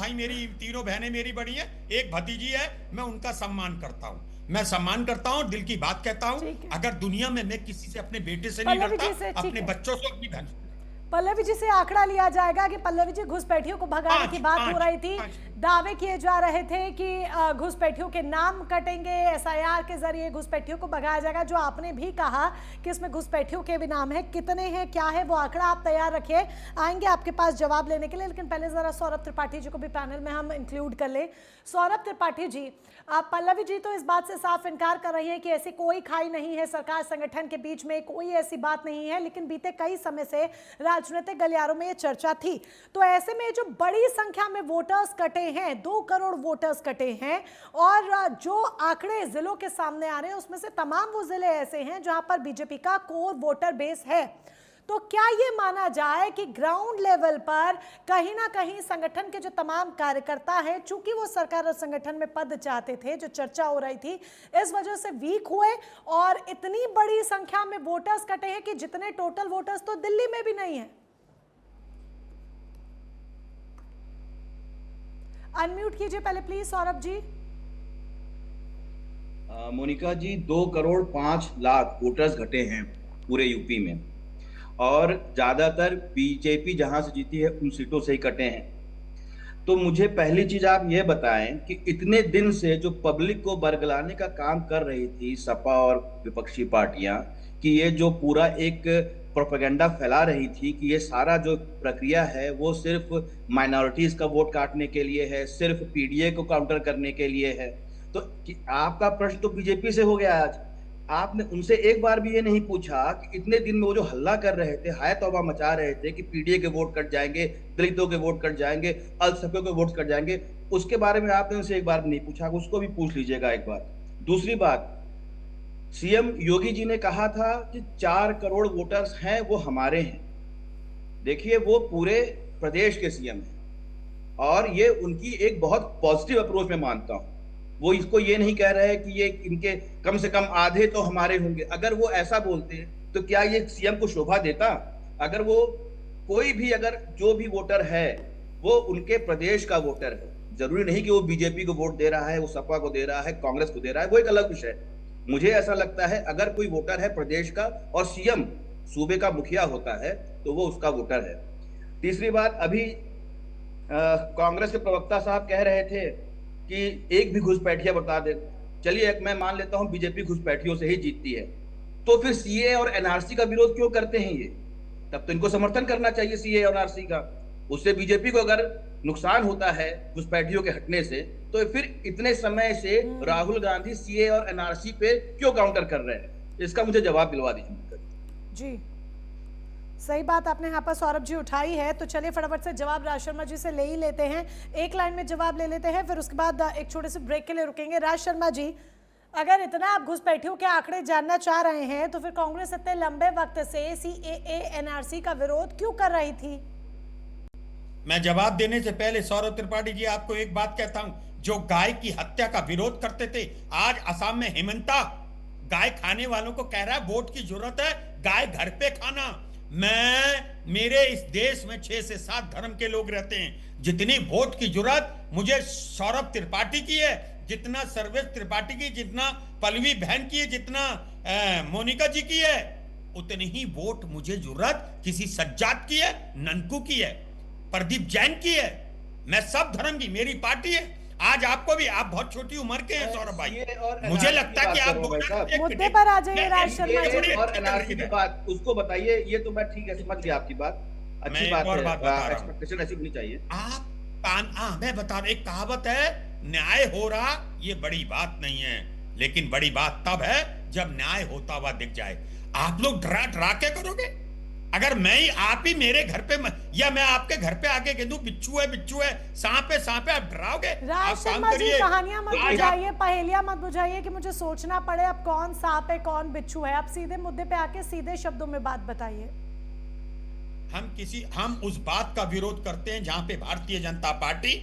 बहनें मेरी बड़ी हैं, एक भतीजी है, मैं उनका सम्मान करता हूँ, मैं सम्मान करता हूँ, दिल की बात कहता हूँ। अगर दुनिया में मैं किसी से, अपने बेटे से नहीं करता, अपने बच्चों से, अपनी बहन से। पल्लवी जी से आंकड़ा लिया जाएगा कि पल्लवी जी घुसपैठियों को भगाने की बात हो रही थी, दावे किए जा रहे थे कि घुसपैठियों के नाम कटेंगे, एसआईआर के जरिए घुसपैठियों को भगाया जाएगा, जो आपने भी कहा कि इसमें घुसपैठियों के भी नाम है, कितने हैं क्या है वो आंकड़ा आप तैयार रखिए, आएंगे आपके पास जवाब लेने के लिए। लेकिन पहले जरा सौरभ त्रिपाठी जी को भी पैनल में हम इंक्लूड कर ले। सौरभ त्रिपाठी जी, पल्लवी जी तो इस बात से साफ इनकार कर रही है कि ऐसी कोई खाई नहीं है सरकार संगठन के बीच में, कोई ऐसी बात नहीं है, लेकिन बीते कई समय से राजनीतिक गलियारों में ये चर्चा थी। तो ऐसे में जो बड़ी संख्या में वोटर्स कटे हैं, 2 करोड़ वोटर्स कटे हैं, और जो आंकड़े जिलों के सामने आ रहे हैं उसमें से तमाम वो जिले ऐसे हैं जहां पर बीजेपी का कोर वोटर बेस है, तो क्या ये माना जाए कि ग्राउंड लेवल पर कहीं ना कहीं संगठन के जो तमाम कार्यकर्ता हैं, चूंकि वो सरकार और संगठन में पद चाहते थे, जो चर्चा हो रही थी, इस वजह से वीक हुए और इतनी बड़ी संख्या में वोटर्स कटे हैं कि जितने टोटल वोटर्स तो दिल्ली में भी नहीं है। अनम्यूट कीजिए पहले प्लीज सौरभ जी। मोनिका जी, 2,05,00,000 वोटर्स घटे हैं पूरे यूपी में, और ज्यादातर बीजेपी जहां से जीती है उन सीटों से ही कटे हैं। तो मुझे पहली चीज आप ये बताएं कि इतने दिन से जो पब्लिक को बरगलाने का काम कर रही थी सपा और विपक्षी पार्टियां, कि ये जो पूरा एक प्रोपेगेंडा फैला रही थी कि ये सारा जो प्रक्रिया है वो सिर्फ माइनॉरिटीज का वोट काटने के लिए है, सिर्फ पीडीए को काउंटर करने के लिए है, तो आपका प्रश्न तो बीजेपी से हो गया। आज आपने उनसे एक बार भी ये नहीं पूछा कि इतने दिन में वो जो हल्ला कर रहे थे, हाय तौबा मचा रहे थे कि पीडीए के वोट कट जाएंगे, दलितों के वोट कट जाएंगे, अल्पसंख्यकों के वोट कट जाएंगे, उसके बारे में आपने उनसे एक बार भी नहीं पूछा, उसको भी पूछ लीजिएगा एक बार। दूसरी बात, सीएम योगी जी ने कहा था कि 4 करोड़ वोटर्स हैं वो हमारे हैं। देखिए, वो पूरे प्रदेश के सीएम हैं और ये उनकी एक बहुत पॉजिटिव अप्रोच में मानता हूं। वो इसको ये नहीं कह रहे कि ये इनके कम से कम आधे तो हमारे होंगे। अगर वो ऐसा बोलते तो क्या ये सीएम को शोभा देता? अगर वो कोई भी, अगर जो भी वोटर है वो उनके प्रदेश का वोटर है, जरूरी नहीं कि वो बीजेपी को वोट दे रहा है, वो सपा को दे रहा है, कांग्रेस को दे रहा है, वो एक अलग विषय है। मुझे ऐसा लगता है अगर कोई वोटर है प्रदेश का और सीएम सूबे का मुखिया होता है तो वो उसका वोटर है। तीसरी बात, अभी कांग्रेस के प्रवक्ता साहब कह रहे थे कि एक भी घुसपैठिया बता दे। चलिए, मैं मान लेता हूं बीजेपी घुसपैठियों से ही जीतती है, तो फिर सीए और एनआरसी का विरोध क्यों करते हैं ये? तब तो इनको समर्थन करना चाहिए सीए और एनआरसी का। उससे बीजेपी को अगर नुकसान होता है घुसपैठियों के हटने से, तो फिर इतने समय से राहुल गांधी सीए और एनआरसी पे क्यों काउंटर कर रहे हैं? इसका मुझे जवाब दिलवा दीजिए। जी, सही बात आपने यहाँ पर सौरभ जी उठाई है। तो चलिए फटाफट से जवाब राज शर्मा जी से ले ही लेते हैं, एक लाइन में जवाब ले लेते हैं, फिर उसके बाद एक छोटे से ब्रेक के लिए रुकेंगे। राज शर्मा जी, अगर इतना आप घुसपैठियों के आंकड़े जानना चाह रहे हैं तो फिर कांग्रेस इतने लंबे वक्त से सीएए एनआरसी का विरोध क्यों कर रही थी? मैं जवाब देने से पहले सौरभ त्रिपाठी जी, आपको एक बात कहता हूं, जो गाय की हत्या का विरोध करते थे, आज असम में हिमंता गाय खाने वालों को कह रहा है वोट की जरूरत है, गाय घर पे खाना। मेरे इस देश में 6 से 7 धर्म के लोग रहते हैं। जितनी वोट की जरूरत मुझे सौरभ त्रिपाठी की है, जितना सर्वेश त्रिपाठी की, जितना पल्लवी बहन की है, जितना मोनिका जी की है, उतनी ही वोट मुझे जरूरत किसी सज्जाद की है, ननकू की है, प्रदीप जैन की है। मैं सब धर्म की, मेरी पार्टी है। आज आपको भी, आप बहुत छोटी उम्र के हैं सौरभ भाई, मुझे लगता है कि आप मुद्दे पर आ जाइए राज शर्मा जी। और एनआरसी की बात उसको बताइए, ये तो मैं ठीक है समझ गया आपकी बात, अच्छी बात है, एक्सपेक्टेशन ऐसी होनी चाहिए। मैं बता रहा, एक कहावत है, न्याय हो रहा ये बड़ी बात नहीं है, लेकिन बड़ी बात तब है जब न्याय होता हुआ दिख जाए। आप लोग डरा डरा के करोगे? अगर आप ही मेरे घर पे या मैं आपके घर पे आके कह दूं बिच्छू है, सांप है, आप डराओगे? राज शर्मा जी, कहानियां मत बुझाइए, पहेलियां मत बुझाइए कि मुझे सोचना पड़े अब कौन सांप है कौन बिच्छू है। आप सीधे मुद्दे पे आके सीधे शब्दों में बात बताइए। हम उस बात का विरोध करते हैं जहां पे भारतीय जनता पार्टी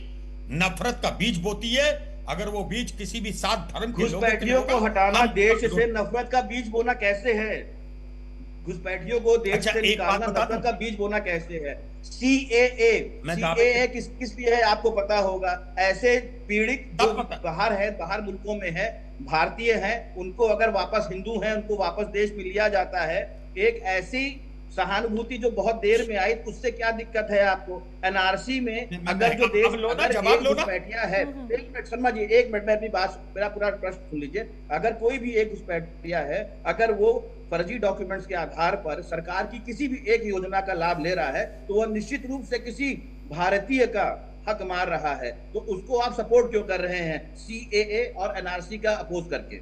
नफरत का बीज बोती है। अगर वो बीज किसी भी 7 धर्म के घुसपैठियों को हटाना देश से नफरत का बीज बोना कैसे है? घुसपैठियों को देश से निकालना नफरत का बीज बोना कैसे है? सीएए किस लिए है आपको पता होगा। ऐसे पीड़ित जो बाहर मुल्कों में है, भारतीय हैं, उनको अगर वापस, हिंदू हैं, उनको वापस देश में लिया जाता है। एक ऐसी सहानुभूति जो बहुत देर में आई, उससे क्या दिक्कत है आपको? एनआरसी में अगर जो देश घुसपैठिया है, एक मिनट शर्मा जी, एक मिनट में अपनी बात, मेरा पूरा प्रश्न सुन लीजिए। अगर कोई भी एक घुसपैठिया है, अगर वो फर्जी डॉक्यूमेंट्स के आधार पर सरकार की किसी भी एक योजना का लाभ ले रहा है, तो वह निश्चित रूप से किसी भारतीय का हक मार रहा है। तो उसको आप सपोर्ट क्यों कर रहे हैं सीएए और एनआरसी का अपोज करके?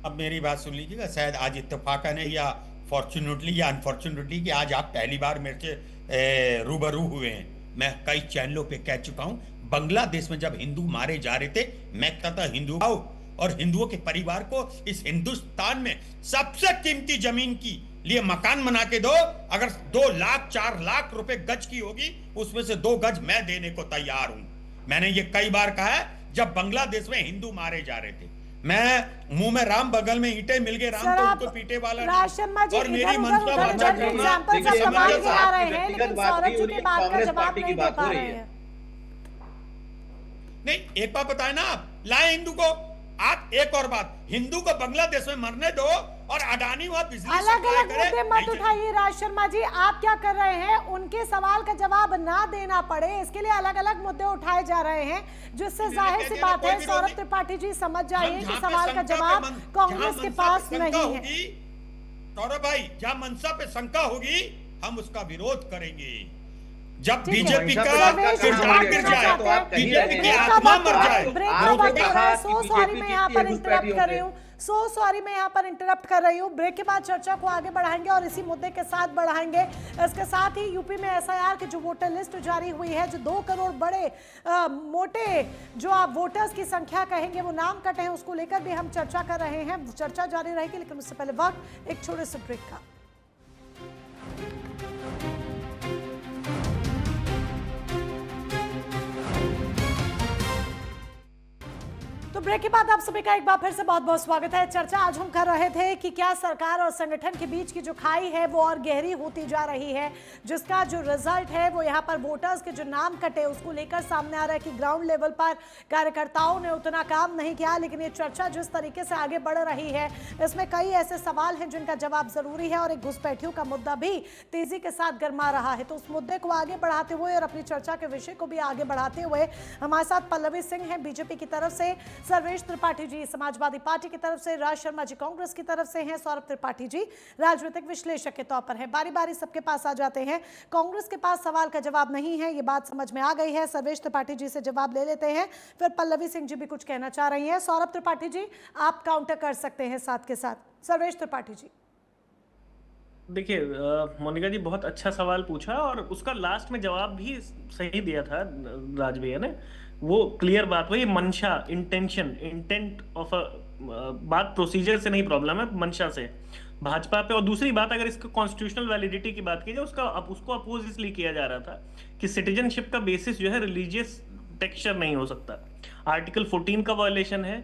अब मेरी बात सुन लीजिएगा, शायद आज इत्तेफाकन है या फॉर्चुनेटली या अनफॉर्चुनेटली कि आज आप पहली बार मेरे से रूबरू हुए हैं। मैं कई चैनलों पे कह चुका हूं, बांग्लादेश में जब हिंदू मारे जा रहे थे, मैं कहता था हिंदू आओ और हिंदुओं के परिवार को इस हिंदुस्तान में सबसे कीमती जमीन की लिए मकान बना के दो। अगर 2 लाख 4 लाख रुपए गज की होगी, उसमें से 2 गज मैं देने को तैयार हूं। मैंने ये कई बार कहा है, जब बांग्लादेश में हिंदू मारे जा रहे थे, मैं मुंह में राम, बगल में ईंटे मिल गए राम, तो उनको पीटे वाला नहीं। और मेरी मनसा बचा नहीं। एक बात बताए ना आप, लाए हिंदू को। आप एक और बात, हिंदू को बांग्लादेश में मरने दो और अडानी वहां बिजली अलग अलग मुद्दे मत उठाइए राज शर्मा जी। आप क्या कर रहे हैं, उनके सवाल का जवाब ना देना पड़े इसके लिए अलग अलग मुद्दे उठाए जा रहे हैं, जिससे जाहिर सी बात है सौरभ त्रिपाठी जी समझ जाइए कि सवाल का जवाब कांग्रेस के पास नहीं है। सौरभ भाई, जहां मनसा पे शंका होगी हम उसका विरोध करेंगे। जब बीजेपी का सरकार गिर जाए, बीजेपी की आत्मा मर जाए। सो सॉरी, मैं यहाँ पर इंटरप्ट कर रही हूँ। मैं यहाँ पर इंटरप्ट कर रही हूँ। ब्रेक के बाद चर्चा को आगे बढ़ाएंगे और इसी मुद्दे के साथ बढ़ाएंगे। इसके साथ ही यूपी में एसआईआर की जो वोटर लिस्ट जारी हुई है, जो 2 करोड़ बड़े मोटे जो आप वोटर्स की संख्या कहेंगे वो नाम कटे हैं, उसको लेकर भी हम चर्चा कर रहे हैं। चर्चा जारी रहेगी, लेकिन उससे पहले वक्त एक छोटे से ब्रेक का। तो ब्रेक के बाद आप सभी का एक बार फिर से बहुत बहुत स्वागत है। चर्चा आज हम कर रहे थे कि क्या सरकार और संगठन के बीच की जो खाई है वो और गहरी होती जा रही है, जिसका जो रिजल्ट है वो यहाँ पर वोटर्स के जो नाम कटे उसको लेकर सामने आ रहा है कि ग्राउंड लेवल पर कार्यकर्ताओं ने उतना काम नहीं किया। लेकिन ये चर्चा जिस तरीके से आगे बढ़ रही है, इसमें कई ऐसे सवाल हैं जिनका जवाब जरूरी है और एक घुसपैठियों का मुद्दा भी तेजी के साथ गरमा रहा है। तो उस मुद्दे को आगे बढ़ाते हुए और अपनी चर्चा के विषय को भी आगे बढ़ाते हुए हमारे साथ पल्लवी सिंह हैं बीजेपी की तरफ से, सर्वेश त्रिपाठी जी समाजवादी पार्टी की तरफ से, राज शर्मा जी कांग्रेस की तरफ से हैं, सौरभ त्रिपाठी जी राजनीतिक विश्लेषक के तौर पर हैं। बारी बारी सबके पास आ जाते हैं। कांग्रेस के पास सवाल का जवाब नहीं है, ये बात समझ में आ गई है। सर्वेश त्रिपाठी जी से जवाब ले लेते हैं, फिर पल्लवी सिंह जी भी कुछ कहना चाह रही हैं। सौरभ त्रिपाठी जी आप काउंटर कर सकते हैं साथ के साथ। सर्वेश त्रिपाठी जी। देखिए मोनिका जी बहुत अच्छा सवाल पूछा और उसका लास्ट में जवाब भी सही दिया था राज भैया ने। वो क्लियर बात, वही मंशा, इंटेंट ऑफ अ बात प्रोसीजर से नहीं प्रॉब्लम है, मंशा से भाजपा पे। और दूसरी बात, अगर इसको कॉन्स्टिट्यूशनल वैलिडिटी की बात की जाए, उसको अपोज इसलिए किया जा रहा था कि सिटीजनशिप का बेसिस जो है रिलीजियस टेक्सचर नहीं हो सकता। आर्टिकल 14 का वायलेशन है,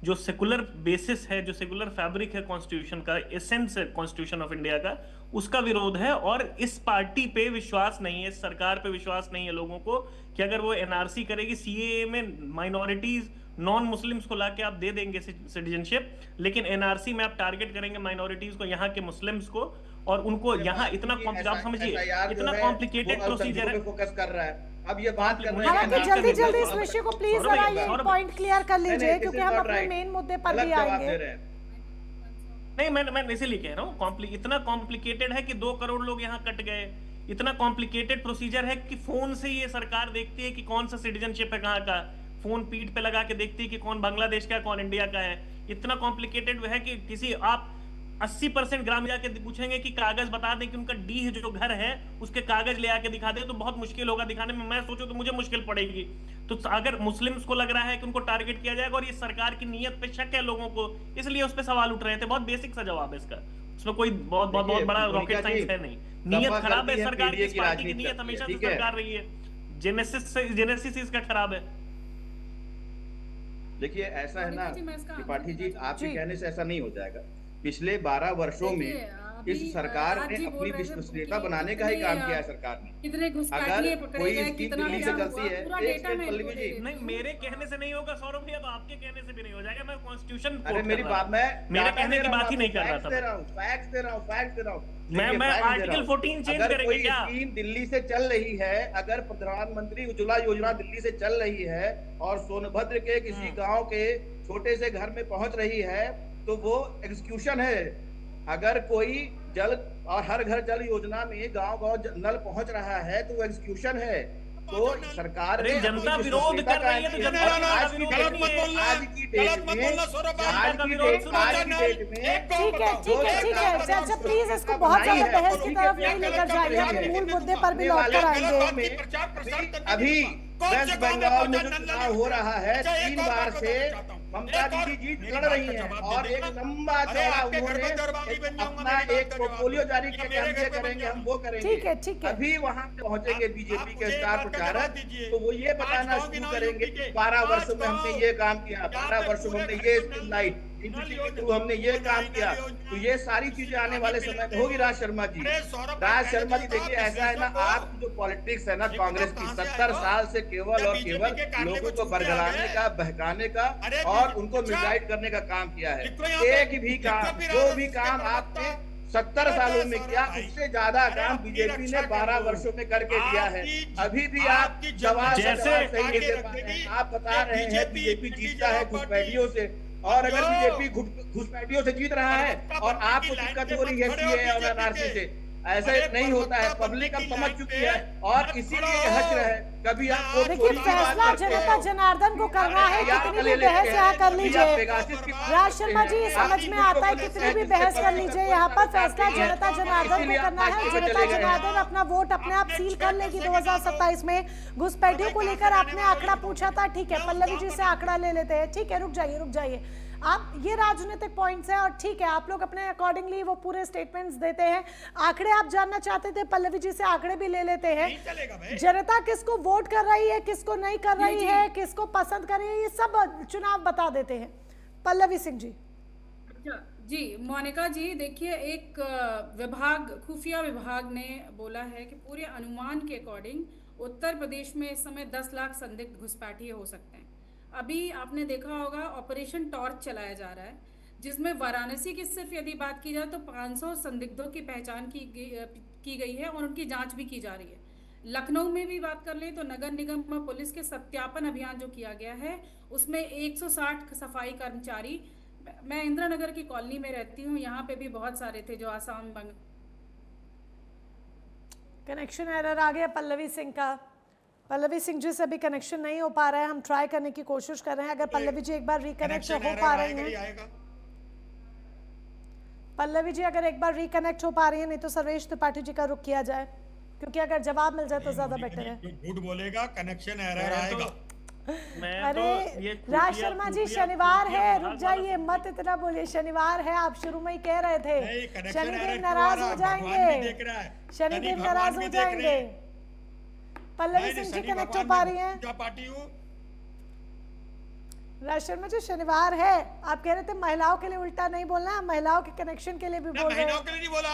जो सेकुलर बेसिस है, जो सेकुलर फैब्रिक है कॉन्स्टिट्यूशन का, एसेंस है कॉन्स्टिट्यूशन ऑफ इंडिया का, उसका विरोध है। और इस पार्टी पे विश्वास नहीं है, इस सरकार पे विश्वास नहीं है लोगों को कि अगर वो एनआरसी करेगी, सीएए में माइनॉरिटीज नॉन मुस्लिम्स को लाके आप दे देंगे सिटीजनशिप, लेकिन एनआरसी में आप टारगेट करेंगे माइनॉरिटीज को, यहाँ के मुस्लिम्स को, और उनको यहाँ इतना आप समझिए इतना कॉम्प्लिकेटेड प्रोसीजर है। फोकस कर रहा है। अब ये बात कर रहे हैं, हालांकि जल्दी जल्दी इस विषय को प्लीज जरा ये पॉइंट क्लियर कर लीजिए, क्योंकि हम अपने मेन मुद्दे पर भी आएंगे। नहीं, मैं इसीलिए कह रहा हूँ, इतना कॉम्प्लिकेटेड है कि 2 करोड़ लोग यहाँ कट गए। इतना कॉम्प्लिकेटेड प्रोसीजर है कि फोन से ये सरकार देखती है कि कौन सा सिटीजनशिप है कहाँ का, फोन पीठ पे लगा के देखती है कि कौन बांग्लादेश का, कौन इंडिया का है। इतना कॉम्प्लिकेटेड है कि किसी आप 80% ग्राम जाके पूछेंगे कि कागज बता दें कि उनका डी है जो घर है उसके कागज ले आके दिखा दे, तो बहुत मुश्किल होगा दिखाने में। मैं सोचूं तो मुझे मुश्किल पड़ेगी। तो अगर मुस्लिम्स को लग रहा है कि उनको टारगेट किया जाएगा और ये सरकार की नीयत पे शक है लोगों को, इसलिए उस पर सवाल उठ रहे थे। बहुत बेसिक सा जवाब है इसका, उसमें कोई बहुत बड़ा रॉकेट साइंस है नहीं। नीयत खराब है सरकार की, पार्टी की नीयत हमेशा से सरकार रही है, जेनेसिस इसका खराब है। देखिए ऐसा है ना त्रिपाठी जी, आपके कहने से ऐसा नहीं हो जाएगा। पिछले 12 वर्षों में इस सरकार ने अपनी विश्वसनीयता बनाने का ही काम किया है। सरकार ने अगर कोई स्कीम दिल्ली से चलती है, नहीं मेरे कहने से नहीं होगा सौरभ भैया, तो आपके कहने से भी नहीं हो जाएगा। मैं कॉन्स्टिट्यूशन, अरे मेरी बात, मैं मेरे कहने की बात ही नहीं कर रहा था, फैक्ट्स दे रहा हूँ। मैं आर्टिकल 14 चेंज करेंगे क्या? स्कीम दिल्ली से चल रही है, अगर प्रधानमंत्री उज्ज्वला योजना दिल्ली से चल रही है और सोनभद्र के किसी गांव के छोटे से घर में पहुंच रही है, तो वो एग्जीक्यूशन है। अगर कोई जल और हर घर जल योजना में गांव-गांव नल पहुंच रहा है, तो वो एग्जीक्यूशन है। तो सरकार ने जनता विरोध कर रही है, तो जनता आज की डेट में ठीक है चाचा, प्लीज इसको बहुत ज्यादा बहस की तरफ नहीं लेकर जाइए, अपने मूल मुद्दे पर भी लौट कर आएंगे। अभी वेस्ट बंगाल में जो चुनाव हो रहा है, 3 बार से ममता दीदी जी लड़ रही हैं और एक लंबा चौड़ा उन्होंने अपना एक पोर्टफोलियो जारी किया कि हम ये करेंगे, हम वो करेंगे। ठीक है। अभी वहां पे पहुंचेंगे बीजेपी के स्टार प्रचारक, तो वो ये बताना शुरू करेंगे कि 12 वर्षों में हमने ये काम किया, 12 वर्षों में हमने ये स्ट्रीमलाइट के थ्रू हमने ये काम किया। तो ये सारी चीजें आने वाले समय में होगी। राज शर्मा जी देखिए, ऐसा है ना, आपकी जो पॉलिटिक्स है ना कांग्रेस की, 70 साल से केवल और केवल लोगों को बरगलाने का, बहकाने का और उनको मिसगाइड करने का काम किया है। एक भी काम, जो भी काम आपने 70 सालों में किया, उससे ज्यादा काम बीजेपी ने 12 वर्षों में करके दिया है। अभी भी आप जवाब सही नहीं दे पा रहे हैं। आप बता रहे हैं बीजेपी जीतता है घुसपैठियों से, और अगर बीजेपी घुसपैठियों से जीत रहा है और आपको दिक्कत हो रही है सीए और एनआरसी से, ऐसा नहीं होता है। पब्लिक अब समझ चुकी है और इसीलिए हच रहे। कभी आप देखिए, फैसला जनता जनार्दन को करना है। कितनी भी बहस यहाँ कर लीजिए राज शर्मा जी, समझ में आता है, कितनी भी बहस कर लीजिए, यहाँ पर फैसला जनता जनार्दन को करना है। जनता जनार्दन अपना वोट अपने आप सील कर लेगी 2027 में। घुसपैठियों को लेकर आपने आंकड़ा पूछा था, ठीक है, पल्लवी जी से आंकड़ा ले लेते हैं। ठीक है, रुक जाइए आप, ये राजनीतिक पॉइंट्स है और ठीक है, आप लोग अपने अकॉर्डिंगली वो पूरे स्टेटमेंट्स देते हैं। आंकड़े आप जानना चाहते थे, पल्लवी जी से आंकड़े भी ले लेते हैं। जनता किसको वोट कर रही है, किसको नहीं कर रही है, किसको पसंद कर रही है, ये सब चुनाव बता देते हैं। पल्लवी सिंह जी। जी मोनिका जी, देखिए, एक विभाग, खुफिया विभाग ने बोला है कि पूरे अनुमान के अकॉर्डिंग उत्तर प्रदेश में इस समय 10 लाख संदिग्ध घुसपैठिए हो सकते हैं। अभी आपने देखा होगा ऑपरेशन टॉर्च चलाया जा रहा है, जिसमें वाराणसी की सिर्फ यदि बात की जाए तो 500 संदिग्धों की पहचान की गई है और उनकी जांच भी की जा रही है। लखनऊ में भी बात कर लें तो नगर निगम पुलिस के सत्यापन अभियान जो किया गया है, उसमें 160 सफाई कर्मचारी, मैं इंदिरा नगर की कॉलोनी में रहती हूँ, यहाँ पे भी बहुत सारे थे जो आसाम बंग। कनेक्शन एरर आ गया पल्लवी सिंह का। पल्लवी सिंह जी से भी कनेक्शन नहीं हो पा रहा है, हम ट्राई करने की कोशिश कर रहे हैं। अगर पल्लवी जी एक बार रिकनेक्ट हो पा रही हैं, पल्लवी जी अगर एक बार रिकनेक्ट हो पा रही है, नहीं तो सर्वेश त्रिपाठी जी का रुख किया जाए, क्योंकि अगर जवाब मिल जाए तो ज्यादा बेटर है। झूठ बोलेगा, कनेक्शन एरर आएगा। अरे राज शर्मा जी, शनिवार है, रुक जाइए, मत इतना बोलिए। शनिवार है, आप शुरू में ही कह रहे थे शनिदेव नाराज हो जाएंगे, शनिदेव नाराज हो जाएंगे। पल्लवी सिंह जी कनेक्ट हो पा रही हैं? राज शर्मा जी, शनिवार है, आप कह रहे थे महिलाओं के लिए उल्टा नहीं बोलना, महिलाओं के कनेक्शन के लिए भी बोल रहे हैं। महिलाओं के लिए नहीं बोला,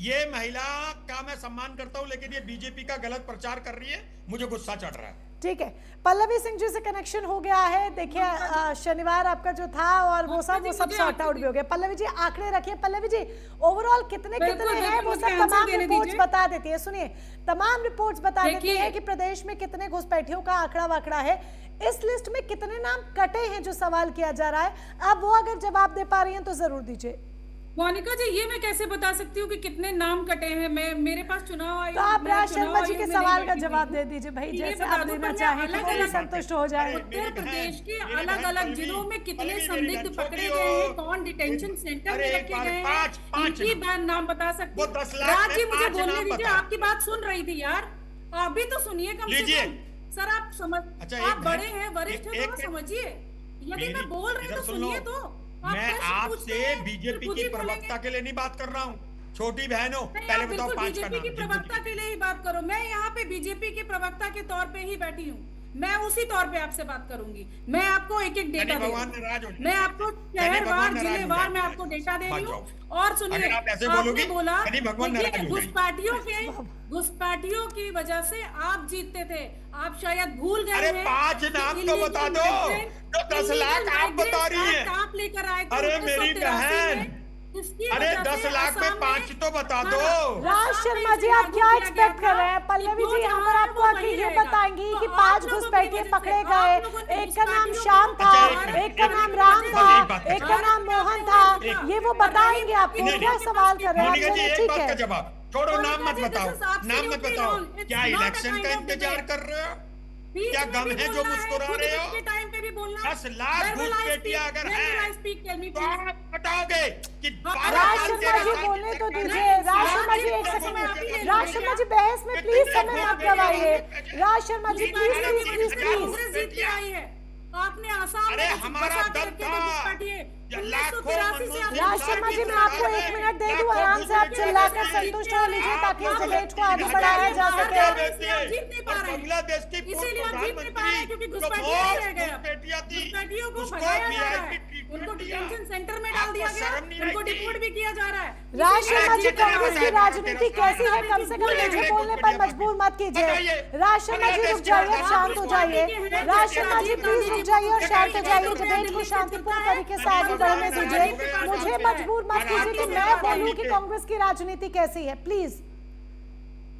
ये महिला का मैं सम्मान करता हूं, लेकिन ये बीजेपी का गलत प्रचार कर रही है, मुझे गुस्सा चढ़ रहा है। ठीक है, पल्लवी सिंह जी से कनेक्शन हो गया है। देखिए, शनिवार आपका जो था और वो सब सॉर्ट आउट भी हो गया। पल्लवी जी आंकड़े रखिए। पल्लवी जी, ओवरऑल कितने हैं वो सब तमाम रिपोर्ट्स बता देती है। सुनिए, तमाम रिपोर्ट्स बता देती है कि प्रदेश में कितने घुसपैठियों का आंकड़ा वाकड़ा है, इस लिस्ट में कितने नाम कटे हैं जो सवाल किया जा रहा है। अब वो अगर जवाब दे पा रही हैं तो जरूर दीजिए। मोनिका जी, ये मैं कैसे बता सकती हूँ कि कितने नाम कटे हैं? मेरे पास चुनाव आयोग, तो आप राज शर्मा जी के सवाल का जवाब दे दीजिए भाई, जैसे आप देना चाहें, कि वो भी संतुष्ट हो जाए। उत्तर प्रदेश के अलग अलग जिलों में कितने संदिग्ध पकड़े गए हैं, कौन डिटेंशन सेंटर में रखे गए हैं, इनकी नाम बता सकते हैं। राज जी, मुझे बोलने दीजिए, आपकी बात सुन रही थी यार, अभी तो सुनिए कम से कम। सर आप समझ, आप बड़े हैं, वरिष्ठ हैं, तो समझिए। यदि मैं बोल रही तो सुनिए। तो मैं आपसे बीजेपी की प्रवक्ता के लिए नहीं बात कर रहा हूँ, छोटी बहनों, पहले बताओ 5 का नाम। बीजेपी की प्रवक्ता के लिए ही बात करो, मैं यहाँ पे बीजेपी के प्रवक्ता के तौर पे ही बैठी हूँ, मैं उसी तौर पे आपसे बात करूंगी। मैं आपको एक एक डेटा दे रही हूँ, मैं आपको शहरवार जिलेवार मैं आपको डेटा दे रही हूँ। और सुनिए, आपने बोला घुसपैठियों की वजह से आप जीतते थे, आप शायद भूल गए हैं। 5 नाम तो बता दो, जो 10 लाख आप बता रही है। आप लेकर आए थे, अरे मेरी बहन, अरे 10 लाख में 5 तो बता दो। राज शर्मा जी, आप क्या एक्सपेक्ट कर रहे हैं? पल्लवी जी हम आपको आके ये बताएंगी कि 5 घुसपैठिए पकड़े गए, एक का नाम श्याम था, एक का नाम राम था, एक का नाम मोहन था, ये वो बताएंगे आपको। क्या सवाल कर रहे हैं? ठीक है, जवाब छोड़ो, नाम मत बताओ, नाम मत बताओ। क्या इलेक्शन का इंतजार कर रहे हो? क्या गम है जो मुस्कुरा रहे हो? 10 लाख घुसपैठिया अगर है तो आप बताओगे कि राज शर्मा जी बोलने तो दीजिए। राज शर्मा जी एक सेकंड, राज शर्मा जी बहस में प्लीज समय मत गवाइए। Raj Sharma ji please please please please. आपने आसाम अरे में हमारा बसा के दम रखे थे था। घुसपैठिए। लाखों 1983 से आप राज शर्मा जी, मैं आपको 1 मिनट दे दूं, आराम से आप चिल्लाकर संतुष्ट हो लीजिए ताकि इस डिबेट को आगे बढ़ाया जा सके। आप जीत नहीं पा रहे हैं, बांग्लादेश की इसीलिए आप जीत नहीं पा रहे हैं क्योंकि घुसपैठिए नहीं रह गए। घुसपैठियों को भगाया जा रहा है, उनको डिटेंशन सेंटर में डाल दिया गया, उनको डिपोर्ट भी किया जा रहा है। राज शर्मा जी, कांग्रेस की राजनीति कैसी है, कम से कम मुझे बोलने पर मजबूर मत कीजिए। राज शर्मा जी रुक जाइए, शांत हो जाइए। राज शर्मा जी प्लीज रुक जाइए और शांत हो जाइए, डिबेट को शांतिपूर्ण तरीके से आगे बढ़ने दीजिए। मुझे मजबूर मत कीजिए कि मैं बोलूं कि कांग्रेस की राजनीति कैसी है। प्लीज